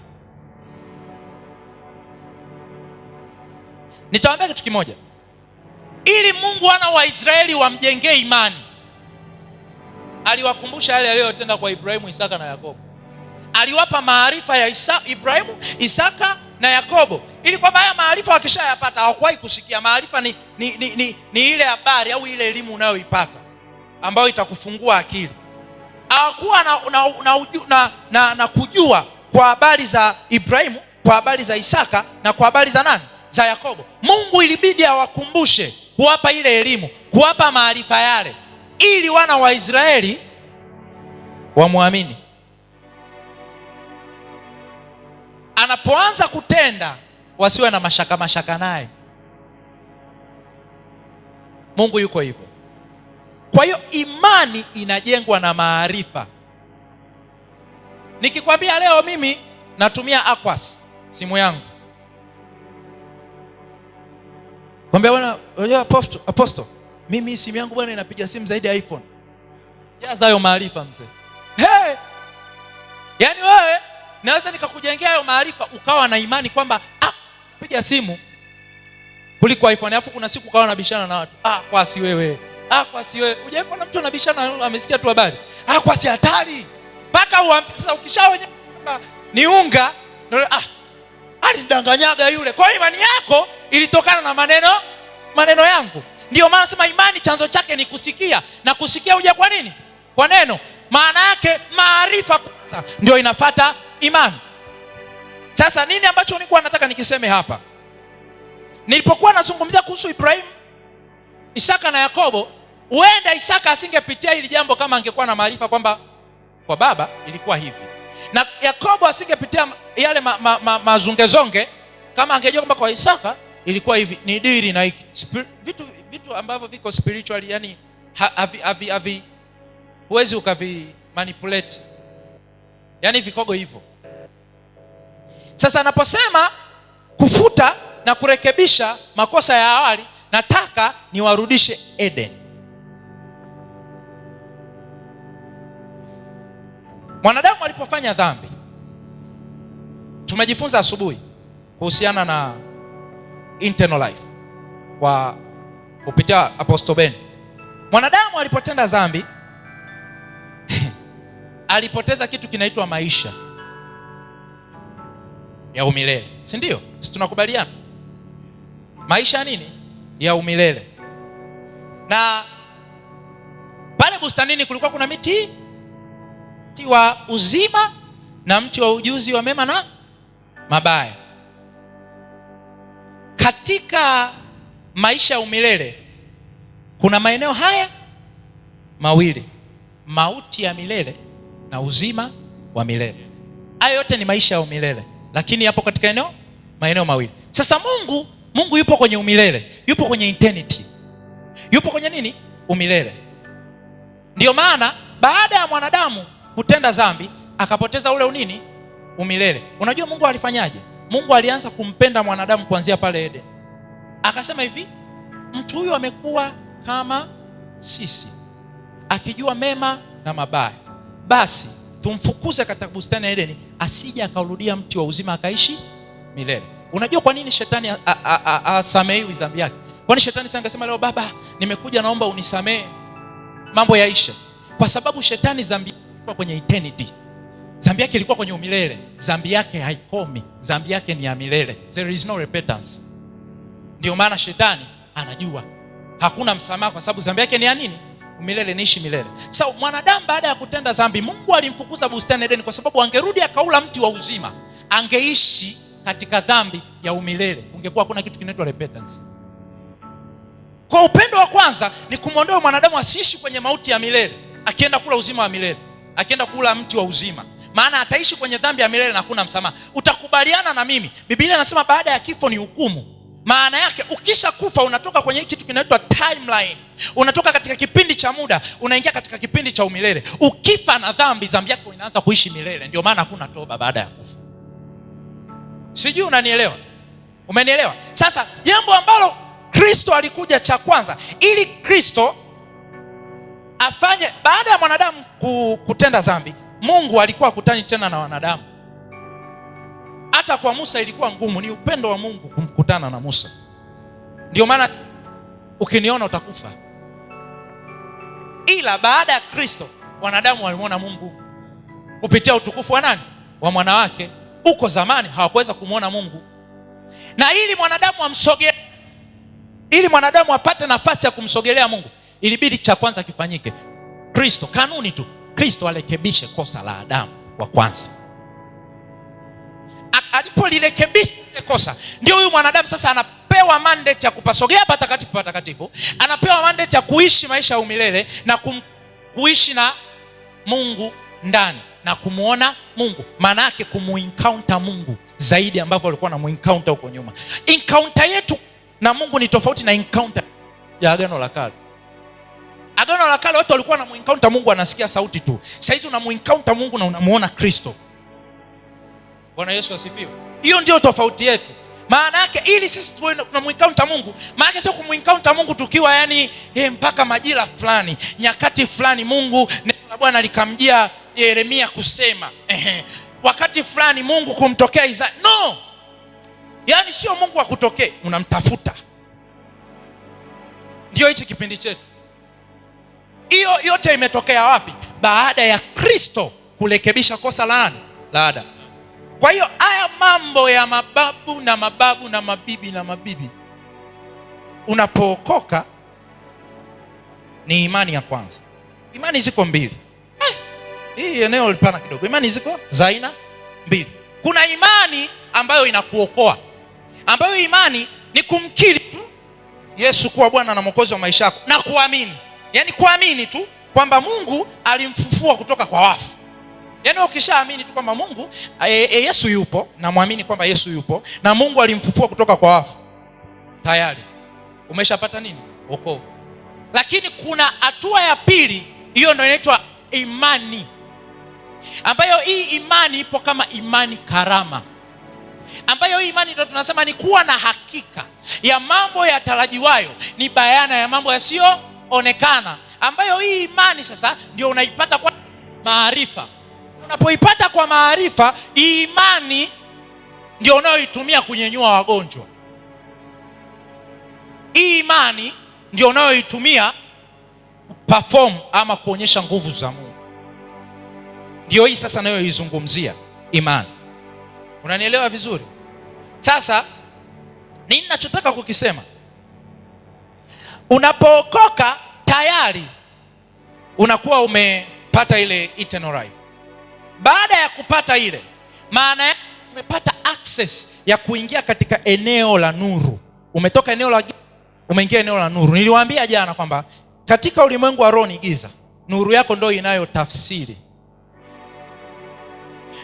Nitawaambia kitu kimoja. Ili Mungu wana wa Israeli wamjengee imani, aliwakumbusha yale aliyotenda kwa Ibrahimu, Isaka na Yakobo. Aliwapa maarifa ya Ibrahimu, Isaka na Yakobo, ili kwamba haya maarifa wakishayapata hawakuwahi kusikia. Maarifa ni ile habari au ile elimu unayoipata ambayo itakufungua akili. Hawakuwa na kujua kwa habari za Ibrahimu, kwa habari za Isaka na kwa habari za nani? Za Yakobo. Mungu ilibidi awakumbushe, kuwapa ile elimu, kuwapa maarifa yale, ili wana wa Israeli wamwamini. Anapoanza kutenda, wasiwe na mashaka naye. Mungu yuko hivyo. Kwa hiyo imani inajengwa na maarifa. Nikikwambia leo mimi natumia Aquas simu yangu, kwambia bwana, unajua apostle, mimi simu yangu bwana inapiga simu zaidi ya iPhone. Jaza hayo maarifa mzee. Yaani wewe naweza nikakujengea hayo maarifa ukawa na imani kwamba piga simu kuliko iPhone. Alafu kuna siku ukawa unabishana na watu. Kwa si wewe. Kwa si wewe. Hujaona na mtu anabishana, amesikia tu habari. Kwa si hatari. Paka sasa ukishaonya ni unga, alidanganyaga yule. Kwa imani yako ilitokana na maneno yangu. Ndio maana sema imani chanzo chake ni kusikia, na kusikia huja kwa nini? Kwa neno. Maana yake maarifa kwanza ndio inafuata imani. Sasa nini ambacho nilikuwa nataka nikiseme hapa? Nilipokuwa nazungumzia kuhusu Ibrahim, Isaka na Yakobo, Huenda Isaka asingepitia hili jambo kama angekuwa na maarifa kwamba kwa baba ilikuwa hivi, na Yakobo asingepitia yale mazungezonge kama angejua kwamba kwa Isaka ilikuwa hivi. Ni diri na hiki vitu ambavyo viko spiritual, yani huwezi ukavi manipulate, yani vikogo hivyo. Sasa anaposema kufuta na kurekebisha makosa ya awali, nataka niwarudishe Eden. Mwanadamu alipofanya dhambi, tumejifunza asubuhi kuhusiana na internal life kwa kupitia Apostle Ben. Mwanadamu alipotenda dhambi alipoteza kitu kinaitwa maisha ya umilele, si ndio? Si tunakubaliana? Maisha ya nini? Ya umilele. Na pale bustanini kulikuwa kuna mti wa uzima na mti wa ujuzi wa mema na mabaya. Katika maisha ya umilele kuna maeneo haya mawili: mauti ya milele na uzima wa milele. Hayo yote ni maisha ya umilele, lakini yapo katika maeneo mawili. Sasa Mungu yupo kwenye umilele, yupo kwenye eternity, yupo kwenye nini? Umilele. Ndio maana baada ya mwanadamu kutenda dhambi akapoteza ule unini? Umilele. Unajua Mungu alifanyaje? Mungu alianza kumpenda mwanadamu kuanzia pale Eden. Akasema hivi, mtu huyu amekuwa kama sisi, akijua mema na mabaya, basi tumfukuze katika bustani ya Edeni, asije akaurudia mti wa uzima akaishi milele. Unajua kwa nini shetani asamehewi dhambi yake? Kwani shetani sasa angesema leo, baba nimekuja naomba unisamehe mambo yaisha? Kwa sababu shetani dhambi yake ilikuwa kwenye eternity. Dhambi yake ilikuwa kwenye umilele. Dhambi yake haikomi, dhambi yake ni ya milele. There is no repentance. Ndio maana shetani anajua hakuna msamaha, kwa sababu dhambi yake ni ya nini? Umilele, niishi milele. Sasa mwanadamu baada ya kutenda dhambi, Mungu alimfukuza bustani Edeni kwa sababu angerudi akaula mti wa uzima, angeishi katika dhambi ya umilele. Ungekuwa kuna kitu kinaitwa repentance. Kwa upendo wa kwanza ni kumwondoa mwanadamu asiishi kwenye mauti ya milele, akienda kula uzima wa milele, akienda kula mti wa uzima. Maana ataishi kwenye dhambi ya milele na hakuna msamaha. Utakubaliana na mimi, Biblia inasema baada ya kifo ni hukumu. Maana yake ukisha kufa unatoka kwenye kitu kinaitwa timeline. Unatoka katika kipindi cha muda, unaingia katika kipindi cha umilele. Ukifa na dhambi, dhambi yako inaanza kuishi milele. Ndio maana hakuna toba baada ya kufa. Sijui unanielewa? Umenielewa? Sasa jambo ambalo Kristo alikuja cha kwanza, ili Kristo afanye baada ya mwanadamu kutenda dhambi, Mungu alikuwa hakutani tena na wanadamu. Hata kwa Musa ilikuwa ngumu, ni upendo wa Mungu kumkutana na Musa. Ndio maana ukiniona utakufa. Ila baada ya Kristo wanadamu walimwona Mungu kupitia utukufu wa nani? Wa mwana wake. Uko zamani hawakuweza kumwona Mungu. Na ili mwanadamu amsogelee, ili mwanadamu apate nafasi ya kumsogelea Mungu, ilibidi cha kwanza kifanyike Kristo. Kanuni tu, Kristo arekebishe kosa la Adamu wa kwanza. Alipolirekebisha kosa, ndio huyu mwanadamu sasa anapewa mandate ya kupasogea patakatifu patakatifu, anapewa mandate ya kuishi maisha ya umilele na kuishi na Mungu ndani na kumuona Mungu. Maana yake kumuencounter Mungu zaidi ambavyo walikuwa na muencounter huko nyuma. Encounter yetu na Mungu ni tofauti na encounter ya Agano la Kale. Agano la Kale watu walikuwa na muencounter Mungu, anasikia sauti tu. Sasa hizi unamuencounter Mungu na unamuona Kristo. Bwana Yesu asifiwe. Hiyo ndio tofauti yetu. Maana yake ili sisi tunamuencounter Mungu, maana yake sio kumuencounter Mungu tukiwa yani mpaka majira fulani, nyakati fulani Mungu, neno la Bwana likamjia Yeremia kusema wakati fulani Mungu kumtokea Isaya. No. Yaani sio Mungu akutokee, unamtafuta. Ndio hichi kipindi chetu. Hiyo yote imetokea wapi? Baada ya Kristo kurekebisha kosa la nani? La Adamu. Kwa hiyo haya mambo ya mababu na mababu na mabibi na mabibi, unapookoka ni imani ya kwanza. Imani ziko mbili. Hii eneo lipana kidogo. Imani ziko za aina mbili. Kuna imani ambayo inakuokoa, ambayo imani ni kumkiri tu Yesu kuwa Bwana na Mwokozi wa maisha yako na kuamini. Yaani kuamini tu kwamba Mungu alimfufua kutoka kwa wafu. Yaani ukishaamini tu kwamba Mungu Yesu yupo, na muamini kwamba Yesu yupo na Mungu alimfufua kutoka kwa wafu, tayari umeshapata nini? Wokovu. Lakini kuna hatua ya pili, hiyo ndio inaitwa imani, ambayo hii imani ipo kama imani karama, ambayo hii imani ndio tunasema ni kuwa na hakika ya mambo yatarajiwayo, ni bayana ya mambo yasiyoonekana, ambayo hii imani sasa ndio unaipata kwa maarifa. Unapoipata kwa maarifa, hii imani ndio unayoitumia kunyenyua wagonjwa. Hii imani ndio unayoitumia perform ama kuonyesha nguvu za Mungu. Ndio hii sasa nayoizungumzia imani. Unanielewa vizuri? Sasa nini ninachotaka kukisema? Unapookoka tayari unakuwa umepata ile eternal life. Baada ya kupata ile, maana yake umepata access ya kuingia katika eneo la nuru. Umetoka eneo la giza, umeingia eneo la nuru. Niliwaambia jana kwamba katika ulimwengu wa roho ni giza, nuru yako ndio inayotafsiri.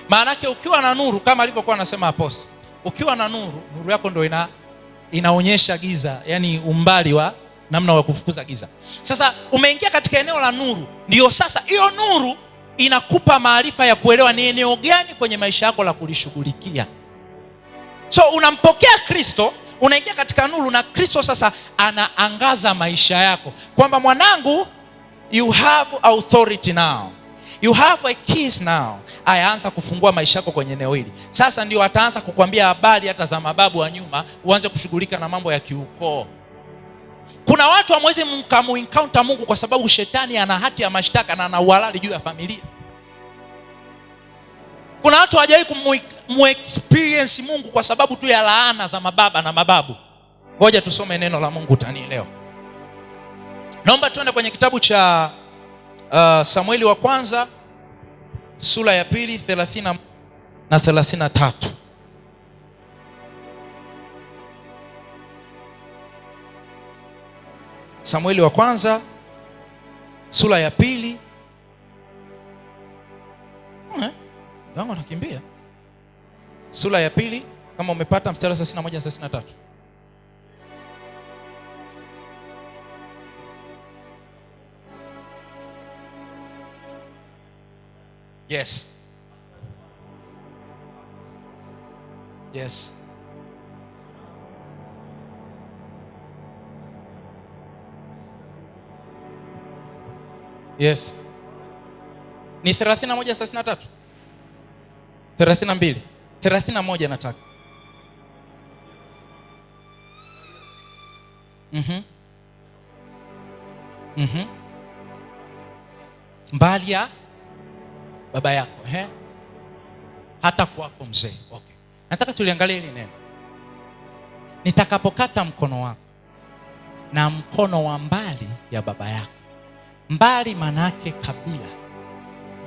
Maana yake ukiwa na nuru, kama alivyokuwa anasema apostle, ukiwa na nuru, nuru yako ndio inaonyesha giza, yani umbali wa namna wa kufukuza giza. Sasa umeingia katika eneo la nuru, ndio sasa hiyo nuru inakupa maarifa ya kuelewa ni eneo gani kwenye maisha yako la kulishughulikia. So unampokea Kristo, unaingia katika nuru, na Kristo sasa anaangaza maisha yako kwamba mwanangu, you have authority now, you have a keys now. Ayaanza kufungua maisha yako kwenye eneo hili. Sasa ndio ataanza kukwambia habari hata za mababu wa nyuma, uanze kushughulika na mambo ya kiukoo. Kuna watu hamwezi mkamuencounter Mungu kwa sababu shetani ana hati ya mashtaka na ana uhalali juu ya familia. Kuna watu hawajawahi kumexperience Mungu kwa sababu tu ya laana za mababa na mababu. Ngoja tusome neno la Mungu, utanielewa. Naomba tuende kwenye kitabu cha Samueli wa kwanza sura ya 2 30 na 33. Samueli wa kwanza sura ya 2. Ndio nakimbia. Sura ya 2, kama umepata mstari 31 na 33. Yes. Yes. Yes. Ni 31 33. 32. 31 nataka. Mbali ya baba yako, hata kwako mzee. Okay. Nataka tuliangalie hili neno. Nitakapokata mkono wako na mkono wa mbali ya baba yako. Mbali manake kabila,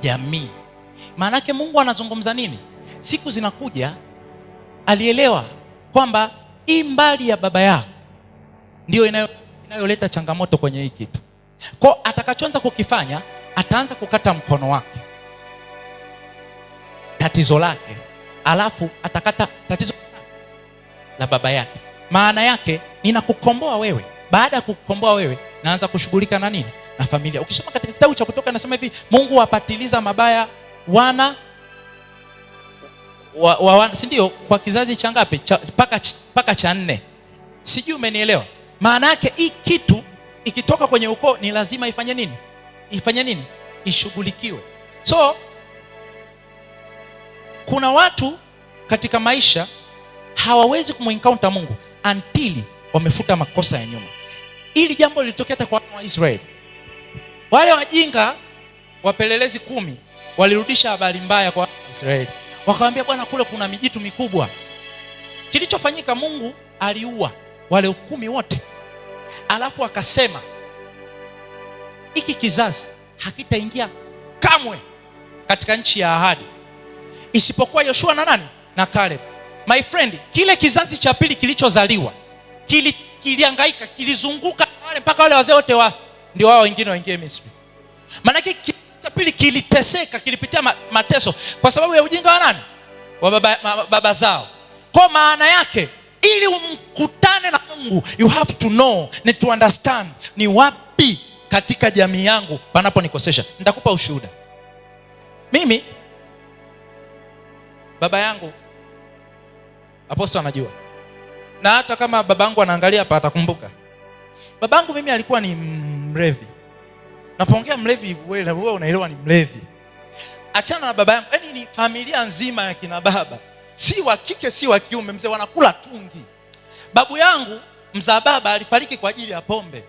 jamii. Manake Mungu anazungumza nini? Siku zinakuja alielewa kwamba hii mbali ya baba yako ndio inayoleta changamoto kwenye hii kitu. Kwa atakachoanza kukifanya, ataanza kukata mkono wake, tatizo lake, alafu atakata tatizo la baba yake. Maana yake ninakukomboa wewe. Baada ya kukukomboa wewe, naanza kushughulika na nini? Na familia. Ukisoma katika kitabu cha Kutoka anasema hivi, Mungu wapatiliza mabaya wana si ndio? Kwa kizazi cha ngapi? Paka cha 4. Sijui umenielewa. Maana yake hii kitu ikitoka kwenye ukoo ni lazima ifanye nini? Ifanye nini? Ishughulikiwe. So kuna watu katika maisha hawawezi kumuencounter Mungu until wamefuta makosa ya nyuma. Ili jambo lilitokea hata kwa Israeli. Wale wajinga wapelelezi 10 walirudisha habari mbaya kwa Israeli. Wakamwambia, Bwana, kule kuna mijitu mikubwa. Kilichofanyika, Mungu aliua wale 10 wote. Alafu akasema, hiki kizazi hakitaingia kamwe katika nchi ya ahadi isipokuwa Yoshua na nani? Na Caleb. My friend, kile kizazi cha pili kilichozaliwa kilihangaika, kilizunguka wale mpaka wale wazee wote wafu. ndio wao wengine waingie Misri. Maana cha pili kiliteseka, kilipitia mateso kwa sababu ya ujinga wa nani? Wa baba zao. Kwa maana yake ili umkutane na Mungu, you have to know, need to understand ni wapi katika jamii yangu panapo nikosesha. Nitakupa ushuhuda. Mimi baba yangu Apostle anajua, na hata kama babangu anaangalia hapa atakumbuka. Babangu mimi alikuwa ni mlevi. Napoongea mlevi, wewe unaelewa ni mlevi. Achana na baba yangu, yaani ni familia nzima ya kina baba, si wa kike si wa kiume, mzee wanakula tungi. Babu yangu mzaa baba alifariki kwa ajili ya pombe.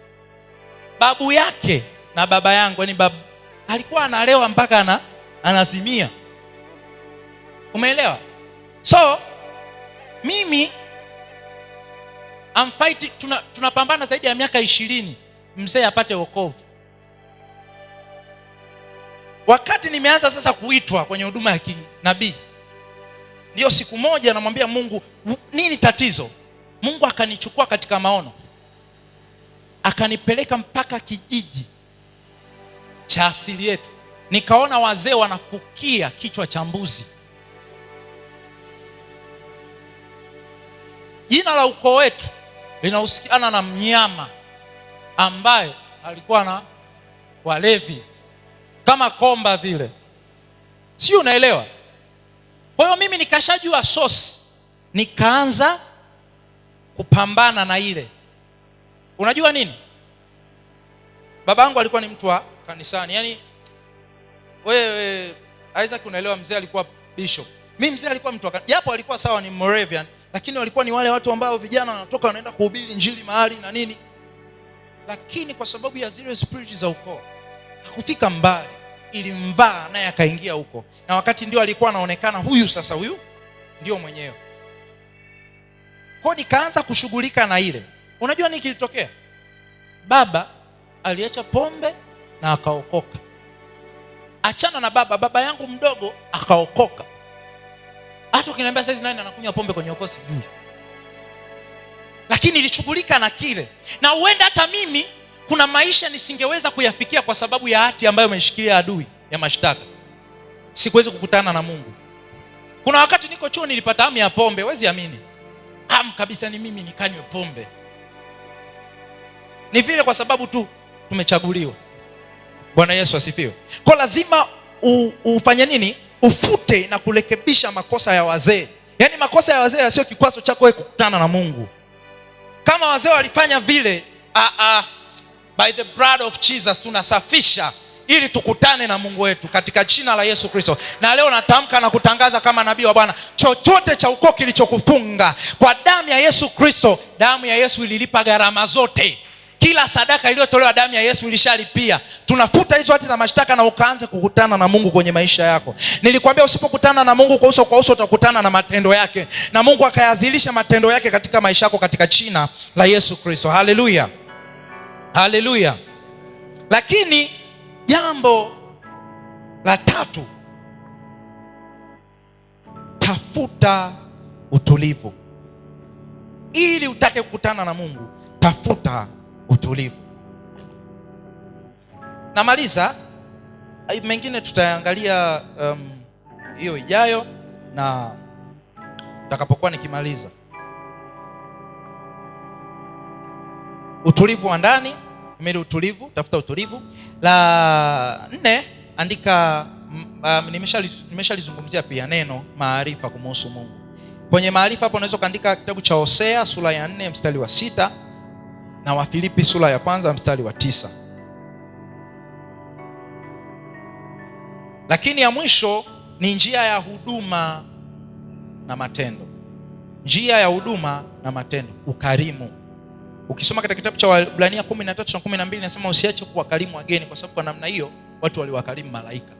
Babu yake na baba yangu, yaani babu alikuwa analewa mpaka anazimia. Umeelewa? So mimi I'm fighting, tunapambana zaidi ya miaka 20 mzee apate wokovu. Wakati nimeanza sasa kuitwa kwenye huduma ya kinabii, ndio siku moja namwambia Mungu, nini tatizo? Mungu akanichukua katika maono, akanipeleka mpaka kijiji cha asili yetu. Nikaona wazee wanafukia kichwa cha mbuzi. Jina la ukoo wetu linahusiana na mnyama ambaye alikuwa na walevi kama komba vile, sio? Unaelewa? Kwa hiyo mimi nikashajua source, nikaanza kupambana na ile. Unajua nini? Babangu alikuwa ni mtu wa kanisani, yaani wewe Isaac unaelewa, mzee alikuwa bishop. Mimi mzee alikuwa mtu wa kanisani, japo alikuwa sawa ni Moravian, lakini walikuwa ni wale watu ambao vijana wanatoka wanaenda kuhubiri injili mahali na nini. Lakini kwa sababu ya zile spirit za ukoo hakufika mbali, ilimvaa naye akaingia huko, na wakati ndio alikuwa anaonekana huyu sasa, huyu ndio mwenyewe. Kwa nikaanza kushughulika na ile. Unajua nini kilitokea? Baba aliacha pombe na akaokoka. Achana na baba yangu mdogo akaokoka. Hata ukiniambia sasa nani anakunywa pombe kwenye ukoo sijui, lakini nilishughulika na kile. Na huenda hata mimi kuna maisha nisingeweza kuyafikia kwa sababu ya hati ambayo ameshikilia adui ya mashtaka. Sikuweza kukutana na Mungu. Kuna wakati niko chuo nilipata hamu ya pombe, huwezi amini. Hamu kabisa ni mimi nikanywe pombe. Ni vile kwa sababu tu tumechaguliwa. Bwana Yesu asifiwe. Kwa lazima ufanye nini? Ufute na kurekebisha makosa ya wazee. Yaani makosa ya wazee yasio kikwazo chako wewe kukutana na Mungu. Kama wazee walifanya vile, by the blood of Jesus tunasafisha ili tukutane na Mungu wetu katika jina la Yesu Kristo. Na leo natamka na kutangaza kama nabii wa Bwana, chochote cha ukoo kilichokufunga, kwa damu ya Yesu Kristo, damu ya Yesu ililipa gharama zote. Kila sadaka iliyotolewa damu ya Yesu ilishalipia. Tunafuta hizo hati za mashtaka na ukaanze kukutana na Mungu kwenye maisha yako. Nilikwambia usipokutana na Mungu kwa uso kwa uso utakutana na matendo yake, na Mungu akayazilisha matendo yake katika maisha yako katika jina la Yesu Kristo. Haleluya. Haleluya. Lakini jambo la tatu, tafuta utulivu. Ili utake kukutana na Mungu, tafuta utulivu. Namaliza, mengine tutaangalia hiyo ijayo na utakapokuwa nikimaliza. Utulivu wa ndani, utulivu, tafuta utulivu. La 4, andika, nimeshalizungumzia pia neno maarifa kumhusu Mungu. Kwenye maarifa hapo unaweza kaandika kitabu cha Hosea sura ya 4 mstari wa 6 na Wafilipi sura ya 1 mstari wa 9. Lakini ya mwisho ni njia ya huduma na matendo. Njia ya huduma na matendo, ukarimu. Ukisoma katika kitabu cha Waebrania 13 na 12 inasema usiache kuwakarimu wageni, kwa sababu kwa namna hiyo watu waliwakarimu malaika.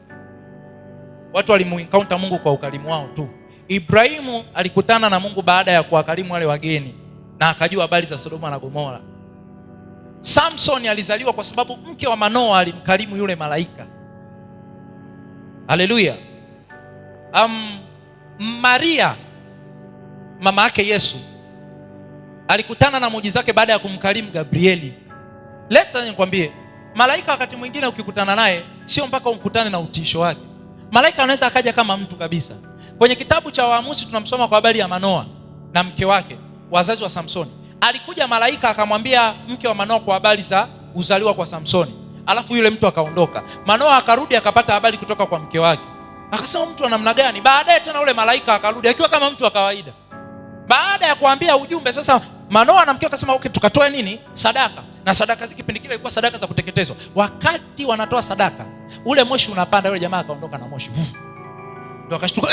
Watu walimuencounter Mungu kwa ukarimu wao tu. Ibrahimu alikutana na Mungu baada ya kuwakarimu wale wageni na akajua habari za Sodoma na Gomora. Samson alizaliwa kwa sababu mke wa Manoa alimkarimu yule malaika. Haleluya. Maria mama yake Yesu alikutana na muujiza wake baada ya kumkarimu Gabrieli. Leta nikwambie, Malaika wakati mwingine ukikutana naye sio mpaka umkutane na utisho wake. Malaika anaweza akaja kama mtu kabisa. Kwenye kitabu cha Waamuzi tunamsoma kwa habari ya Manoa na mke wake, wazazi wa Samsoni. Alikuja malaika akamwambia mke wa Manoa kwa habari za uzaliwa kwa Samsoni. Alafu yule mtu akaondoka. Manoa akarudi akapata habari kutoka kwa mke wake. Akasema mtu wa namna gani? Baadaye tena ule malaika akarudi akiwa kama mtu wa kawaida. Baada ya kuambia ujumbe, sasa Manoa na mke akasema okay, tukatoe nini? Sadaka. Na sadaka ziki kipindi kile ilikuwa sadaka za kuteketezwa. Wakati wanatoa sadaka, ule moshi unapanda, yule jamaa akaondoka na moshi. Ndio akashtuka,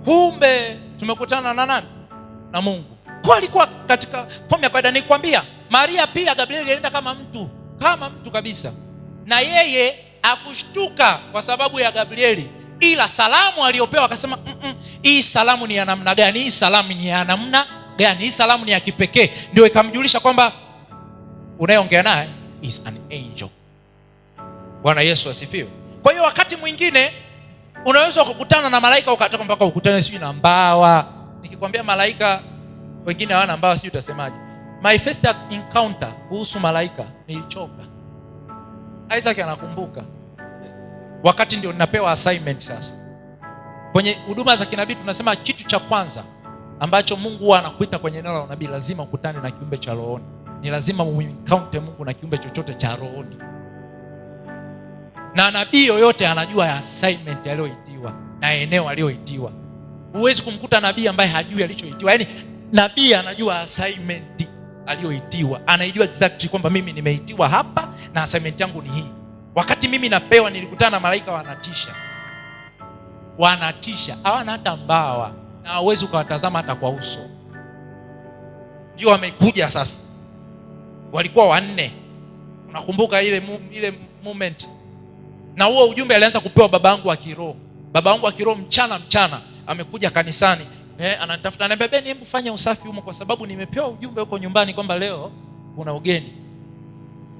kumbe tumekutana na nani? Na Mungu. Kwa alikuwa katika fomu ya kawaida. Nikwambia, Maria pia Gabrieli alienda kama mtu kabisa. Na yeye akushtuka kwa sababu ya Gabrieli, ila salamu aliyopewa akasema, hii salamu ni ya namna gani? Hii salamu ni ya namna gani? Hii salamu ni ya kipekee. Ndio ikamjulisha kwamba unayeongea naye is an angel. Bwana Yesu asifiwe. Kwa hiyo wakati mwingine unaweza kukutana na malaika ukatoka mpaka ukutane sijui na mbawa. Nikikwambia malaika wengine hawana mbawa, sijui utasemaje. My first encounter kuhusu malaika nilichoka. Isaac anakumbuka. Wakati ndio ninapewa assignment sasa. Kwenye huduma za kinabii tunasema kitu cha kwanza ambacho Mungu huwa anakuita kwenye neno la unabii, lazima ukutane na kiumbe cha rohoni. Ni lazima uencounter Mungu na kiumbe chochote cha rohoni. Na nabii yoyote anajua assignment aliyoitiwa na eneo aliyoitiwa. Huwezi kumkuta nabii ambaye hajui alichoitiwa. Yaani nabii anajua assignment aliyoitiwa. Anaijua exactly kwamba mimi nimeitiwa hapa na assignment yangu ni hii. Wakati mimi napewa, nilikutana na malaika wanatisha. Hawana hata mbawa na hauwezi ukawatazama hata kwa uso. Ndio wamekuja sasa. Walikuwa 4. Unakumbuka ile moment? Na huo ujumbe alianza kupewa babangu wa kiroho. Babangu wa kiroho mchana amekuja kanisani. Ananitafuta, ananiambia, "Beni, hebu fanya usafi huko kwa sababu nimepewa ujumbe huko nyumbani kwamba leo kuna ugeni."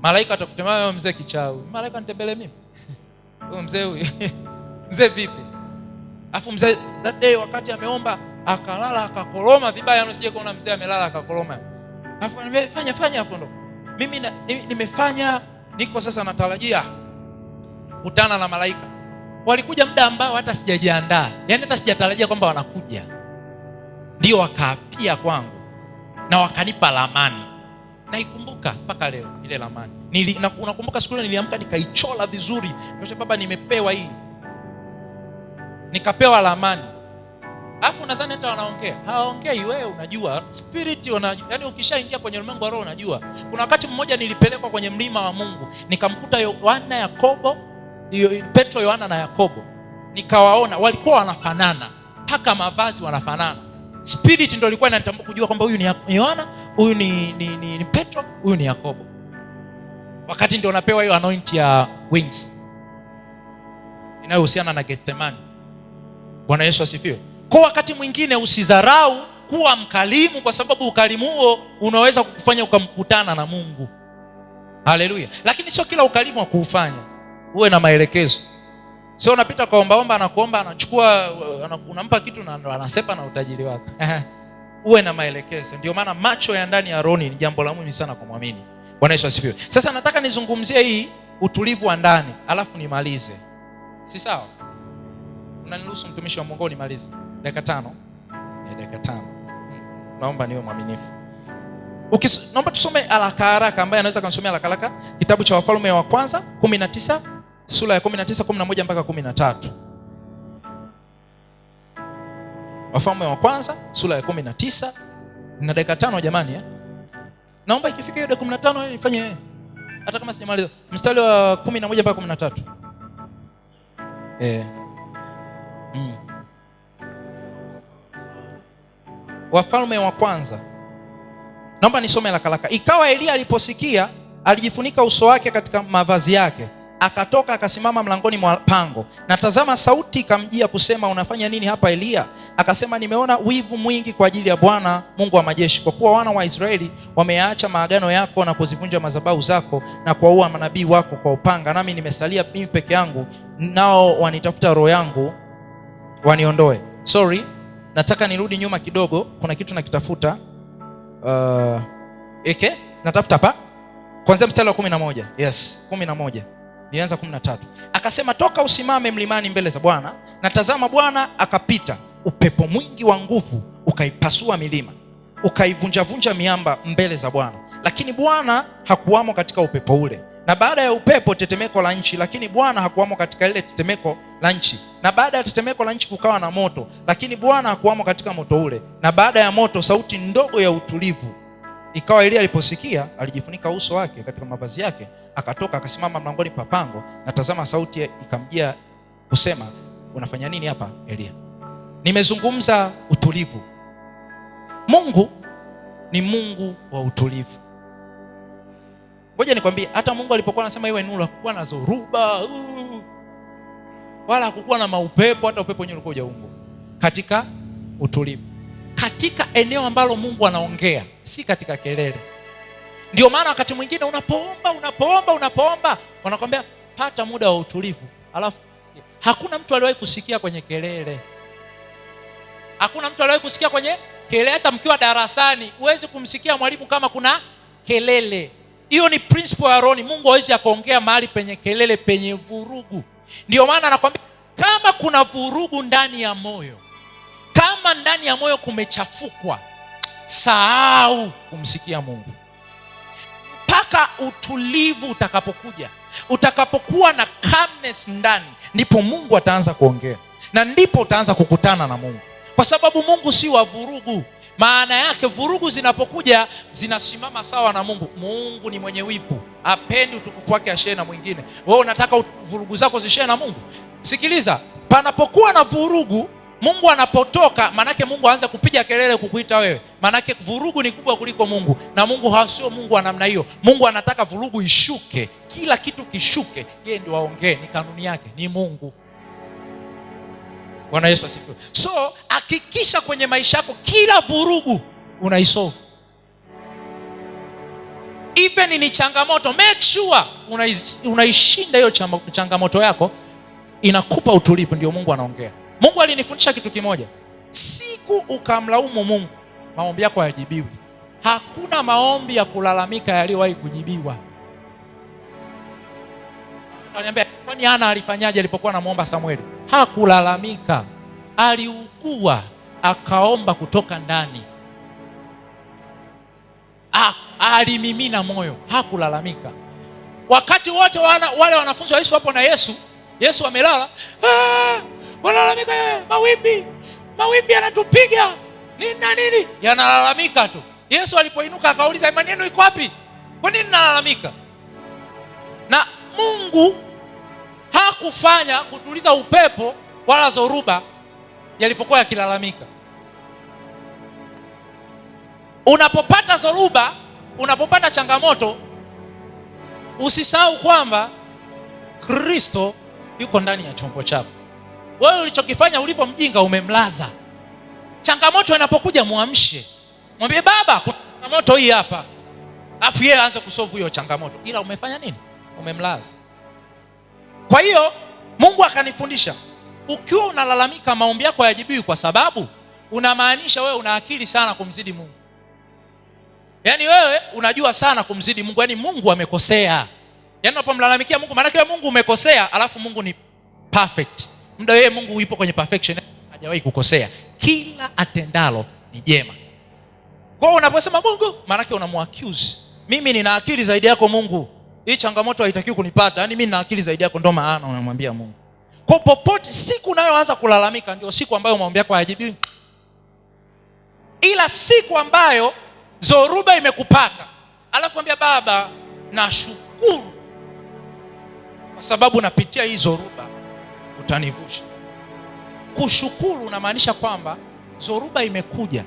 Malaika atakutemea wewe mzee kichawi. Malaika nitembele mimi? Wewe mzee huyu. Mzee vipi? Afu mzee that day wakati ameomba akalala akakoroma vibaya, usije kuona mzee amelala akakoroma. Afu ananiambia fanya afu ndo. Mimi nimefanya, niko sasa natarajia kutana na malaika. Walikuja muda ambao hata sijajiandaa. Yaani hata sijatarajia kwamba wanakuja. Ndio wakaapia kwangu na wakanipa ramani. Naikumbuka mpaka leo ile ramani. Unakumbuka siku ile niliamka nikaichola vizuri. Ndio baba, nimepewa hii. Nikapewa ramani. Alafu unadhani hata wanaongea. Hawaongei, wewe unajua. Spirit yaani ukishaingia kwenye ulimwengu wa roho unajua. Kuna wakati mmoja nilipelekwa kwenye mlima wa Mungu. Nikamkuta Petro, Yohana na Yakobo. Nikawaona walikuwa wanafanana. Mpaka mavazi wanafanana. Spirit ndio ilikuwa inanitambua kujua kwamba huyu ni Yohana, huyu ni Petro, huyu ni Yakobo. Wakati ndio napewa hiyo anoint ya wings inayohusiana na Gethsemane. Bwana Yesu asifiwe. Kwa wakati mwingine usidharau kuwa mkalimu, kwa sababu ukalimu huo unaweza kukufanya ukamkutana na Mungu. Haleluya. Lakini sio kila ukalimu wa kuufanya. Uwe na maelekezo. Sio unapita kwa omba anakuomba, anachukua, unampa kitu na anasepa na utajiri wako. Uwe na maelekezo. Ndio maana macho ya ndani ya roho ni jambo la muhimu sana kwa muamini. Bwana Yesu asifiwe. Sasa nataka nizungumzie hii utulivu wa ndani, alafu nimalize. Si sawa? Unaniruhusu mtumishi wa Mungu nimalize? Dakika 5. Dakika 5. Naomba niwe mwaminifu. Naomba tusome haraka ambaye anaweza kunisomea haraka kitabu cha Wafalme wa kwanza 19, sura ya 19, 11 mpaka 13. Wafalme wa kwanza sura ya 19. Na dakika 5 jamani. Naomba ikifika hiyo dakika 15 nifanye hata kama sijamaliza. Mstari wa 11 mpaka 13. Wafalme wa kwanza. Naomba nisome haraka. Ikawa Elia aliposikia, alijifunika uso wake katika mavazi yake, akatoka akasimama mlangoni mwa pango. Na tazama, sauti ikamjia kusema, unafanya nini hapa Elia? Akasema, nimeona wivu mwingi kwa ajili ya Bwana Mungu wa majeshi, kwa kuwa wana wa Israeli wameacha maagano yako na kuzivunja madhabahu zako na kuwaua manabii wako kwa upanga, nami nimesalia mimi peke yangu, nao wanitafuta roho yangu waniondoe. Sorry, nataka nirudi nyuma kidogo, kuna kitu nakitafuta. Natafuta hapa. Kuanzia mstari wa 11. Yes, 11. Nianza 13. Akasema, toka usimame mlimani mbele za Bwana, na tazama Bwana akapita, upepo mwingi wa nguvu ukaipasua milima, ukaivunjavunja miamba mbele za Bwana, lakini Bwana hakuwamo katika upepo ule. Na baada ya upepo tetemeko la nchi, lakini Bwana hakuwamo katika ile tetemeko la nchi. Na baada ya tetemeko la nchi kukawa na moto, lakini Bwana hakuwamo katika moto ule. Na baada ya moto sauti ndogo ya utulivu. Ikawa Elia aliposikia, alijifunika uso wake katika mavazi yake, akatoka akasimama mlangoni pa pango, na tazama sauti ikamjia kusema, unafanya nini hapa Elia? Nimezungumza utulivu. Mungu ni Mungu wa utulivu. Ngoja nikwambie, hata Mungu alipokuwa anasema iwe nuru, hakukuwa na zoruba, wala hakukuwa na maupepo, hata upepo wenyewe ulikuwa hujaumbwa. Katika utulivu, katika eneo ambalo Mungu anaongea, si katika kelele. Ndio maana wakati mwingine unapoomba wanakwambia pata muda wa utulivu. Alafu hakuna mtu aliwahi kusikia kwenye kelele. Hakuna mtu aliwahi kusikia kwenye kelele. Hata mkiwa darasani huwezi kumsikia mwalimu kama kuna kelele. Hiyo ni principle ya roho. Mungu hawezi akaongea mahali penye kelele, penye vurugu. Ndio maana anakuambia kama kuna vurugu ndani ya moyo, kama ndani ya moyo kumechafukwa, sahau kumsikia Mungu. Mpaka utulivu utakapokuja, utakapokuwa na calmness ndani, ndipo Mungu ataanza kuongea, na ndipo utaanza kukutana na Mungu. Kwa sababu Mungu si wa vurugu. Maana yake vurugu zinapokuja zinasimama sawa na Mungu. Mungu ni mwenye wivu, hapendi utukufu wake ashare na mwingine. Wewe unataka vurugu zako zishare na Mungu? Sikiliza, panapokuwa na vurugu, Mungu anapotoka, manake Mungu aanza kupiga kelele kukuita wewe. Manake vurugu ni kubwa kuliko Mungu, na Mungu sio Mungu wa namna hiyo. Mungu anataka vurugu ishuke, kila kitu kishuke, yeye ndio aongee. Ni kanuni yake, ni Mungu. Bwana Yesu asifiwe. So hakikisha kwenye maisha yako kila vurugu unaisolve. Even ni changamoto, make sure unaishinda hiyo changamoto yako, inakupa utulivu. Ndio Mungu anaongea. Mungu alinifundisha kitu kimoja, siku ukamlaumu Mungu, maombi yako hayajibiwi. Hakuna maombi ya kulalamika yaliyowahi kujibiwa. Akaniambia, kwani Hana alifanyaje alipokuwa anamuomba Samueli? Hakulalamika. Aliugua, akaomba kutoka ndani. Alimimina moyo, hakulalamika. Wakati wote wale wanafunzi wa Yesu wapo na Yesu amelala, wanalalamika, mawimbi yanatupiga, nini na nini, yanalalamika tu. Yesu alipoinuka akauliza, imani yenu iko wapi? Kwa nini nalalamika? Na Mungu hakufanya kutuliza upepo wala zoruba yalipokuwa yakilalamika. Unapopata zoruba, unapopata changamoto, usisahau kwamba Kristo yuko ndani ya chombo chako. Wewe ulichokifanya ulipo mjinga, umemlaza. Changamoto inapokuja muamshe, mwambie Baba, kuna changamoto hii hapa, afu yeye aanze kusolve hiyo changamoto. Ila umefanya nini? Umemlaza. Kwa hiyo Mungu akanifundisha, ukiwa unalalamika maombi yako hayajibiwi, kwa sababu unamaanisha wewe una akili sana kumzidi Mungu. Yaani wewe unajua sana kumzidi Mungu. Yaani Mungu amekosea. Yaani unapomlalamikia Mungu, maana yake Mungu umekosea, alafu Mungu ni perfect. Muda wewe Mungu yupo kwenye perfection, hajawahi kukosea. Kila atendalo ni jema. Kwa hiyo unaposema Mungu, maana yake unamuaccuse. Mimi nina akili zaidi yako Mungu, hii changamoto haitakiwi kunipata. Yaani mimi nina akili zaidi yako, ndio maana unamwambia Mungu. Kwa popote siku unayoanza kulalamika ndio siku ambayo maombi yako hayajibiwi. Ila siku ambayo zoruba imekupata, alafu mwambia Baba, nashukuru kwa sababu napitia hii zoruba, utanivusha. Kushukuru unamaanisha kwamba zoruba imekuja,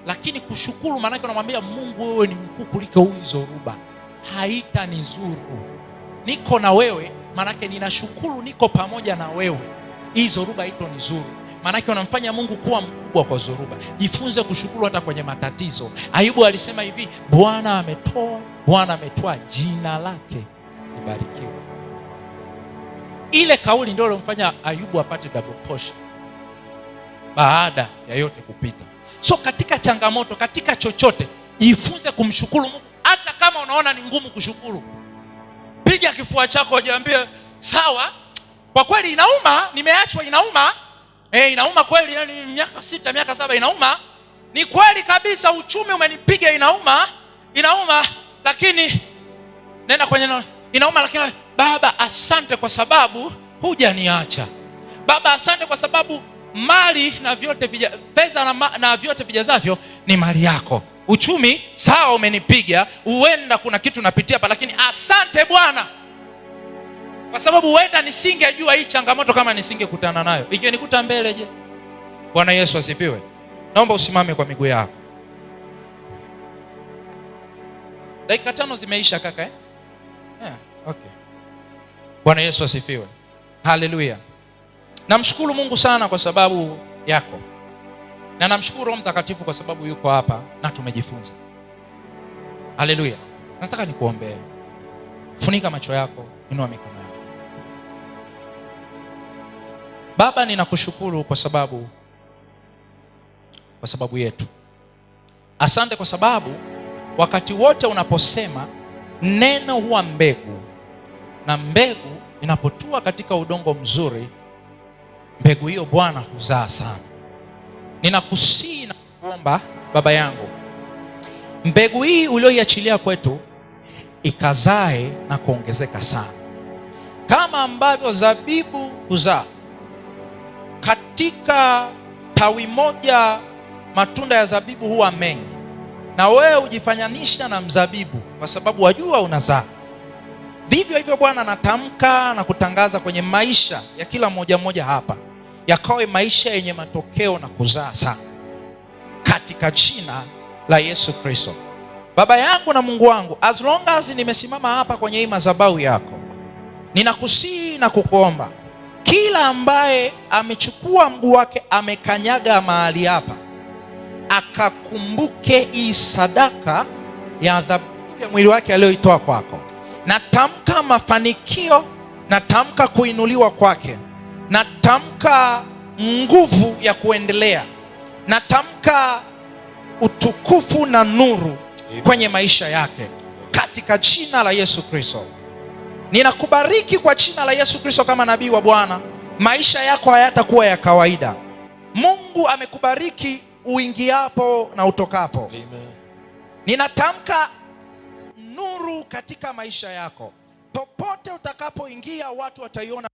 lakini kushukuru maana yake unamwambia Mungu, wewe ni mkuu kuliko hii zoruba, haitanizuru. Niko na wewe, maana yake ninashukuru, niko pamoja na wewe, hii zoruba haitonizuru. Maana yake unamfanya Mungu kuwa mkubwa kwa zoruba. Jifunze kushukuru hata kwenye matatizo. Ayubu alisema hivi, Bwana ametoa, Bwana ametoa, jina lake libarikiwe. Ile kauli ndio ilomfanya Ayubu apate double portion baada ya yote kupita. So katika changamoto, katika chochote, jifunze kumshukuru Mungu hata kama unaona ni ngumu kushukuru, piga kifua chako jiambie, sawa, kwa kweli inauma, nimeachwa inauma. Inauma kweli, yani miaka 6 miaka 7 inauma. Ni kweli kabisa, uchumi umenipiga, inauma, lakini nenda kwenye inauma, lakini Baba asante kwa sababu hujaniacha. Baba asante kwa sababu mali na vyote fedha na vyote vijazavyo ni mali yako. Uchumi sawa umenipiga, huenda kuna kitu napitia hapa, lakini asante Bwana kwa sababu huenda nisingejua hii changamoto kama nisingekutana nayo. Ingenikuta mbele je? Bwana Yesu asifiwe. Naomba usimame kwa miguu yako. Dakika 5 zimeisha kaka okay. Bwana Yesu asifiwe. Haleluya. Namshukuru Mungu sana kwa sababu yako. Na namshukuru Roho Mtakatifu kwa sababu yuko hapa na tumejifunza. Haleluya. Nataka nikuombee. Funika macho yako, inua mikono yako. Baba, ninakushukuru kwa sababu yetu. Asante kwa sababu wakati wote unaposema neno huwa mbegu, na mbegu inapotua katika udongo mzuri, mbegu hiyo Bwana huzaa sana. Ninakusihi na kuomba Baba yangu, mbegu hii ulioiachilia kwetu ikazae na kuongezeka sana, kama ambavyo zabibu huzaa. Katika tawi moja matunda ya zabibu huwa mengi, na wewe hujifananisha na mzabibu kwa sababu wajua unazaa. Vivyo hivyo Bwana, natamka na kutangaza kwenye maisha ya kila mmoja hapa, yakawe maisha yenye matokeo na kuzaa sana, katika jina la Yesu Kristo. Baba yangu na Mungu wangu, as long as nimesimama hapa kwenye hii madhabahu yako, ninakusihi na kukuomba, kila ambaye amechukua mguu wake amekanyaga mahali hapa, akakumbuke hii sadaka ya dhabihu ya mwili wake aliyoitoa kwako. Natamka mafanikio, natamka kuinuliwa kwake, natamka nguvu ya kuendelea, natamka utukufu na nuru kwenye maisha yake, katika jina la Yesu Kristo. Ninakubariki kwa jina la Yesu Kristo kama nabii wa Bwana. Maisha yako hayatakuwa ya kawaida. Mungu amekubariki uingiapo na utokapo. Amen. Ninatamka nuru katika maisha yako. Popote utakapoingia, watu wataiona